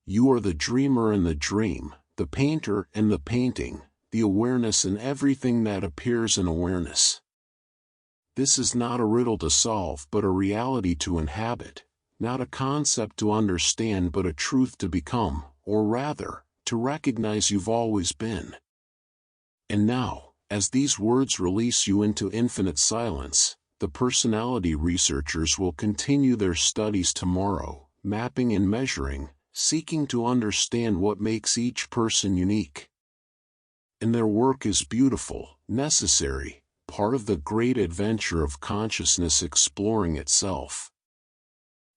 You are the dreamer and the dream, the painter and the painting, the awareness and everything that appears in awareness. This is not a riddle to solve but a reality to inhabit, not a concept to understand but a truth to become, or rather, to recognize you've always been. And now, as these words release you into infinite silence, the personality researchers will continue their studies tomorrow, mapping and measuring, seeking to understand what makes each person unique. And their work is beautiful, necessary, part of the great adventure of consciousness exploring itself.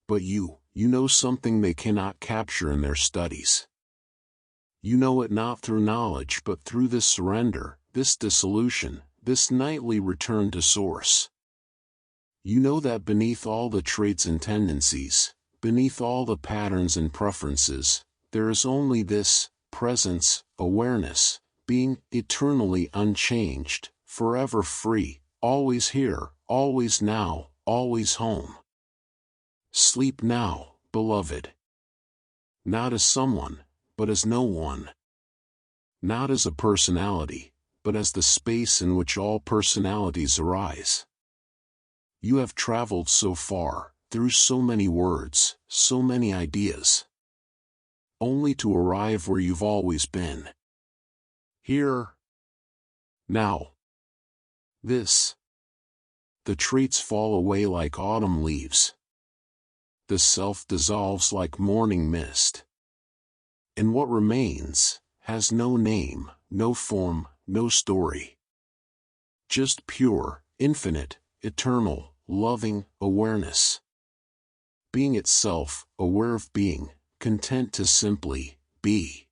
But you know something they cannot capture in their studies. You know it not through knowledge but through this surrender, this dissolution, this nightly return to source. You know that beneath all the traits and tendencies, beneath all the patterns and preferences, there is only this: presence, awareness, being eternally unchanged, forever free, always here, always now, always home. Sleep now, beloved. Not as someone, but as no one. Not as a personality, but as the space in which all personalities arise. You have traveled so far, through so many words, so many ideas, only to arrive where you've always been. Here. Now. This. The traits fall away like autumn leaves. The self dissolves like morning mist. And what remains has no name, no form, no story. Just pure, infinite, eternal, loving awareness. Being itself, aware of being, content to simply be.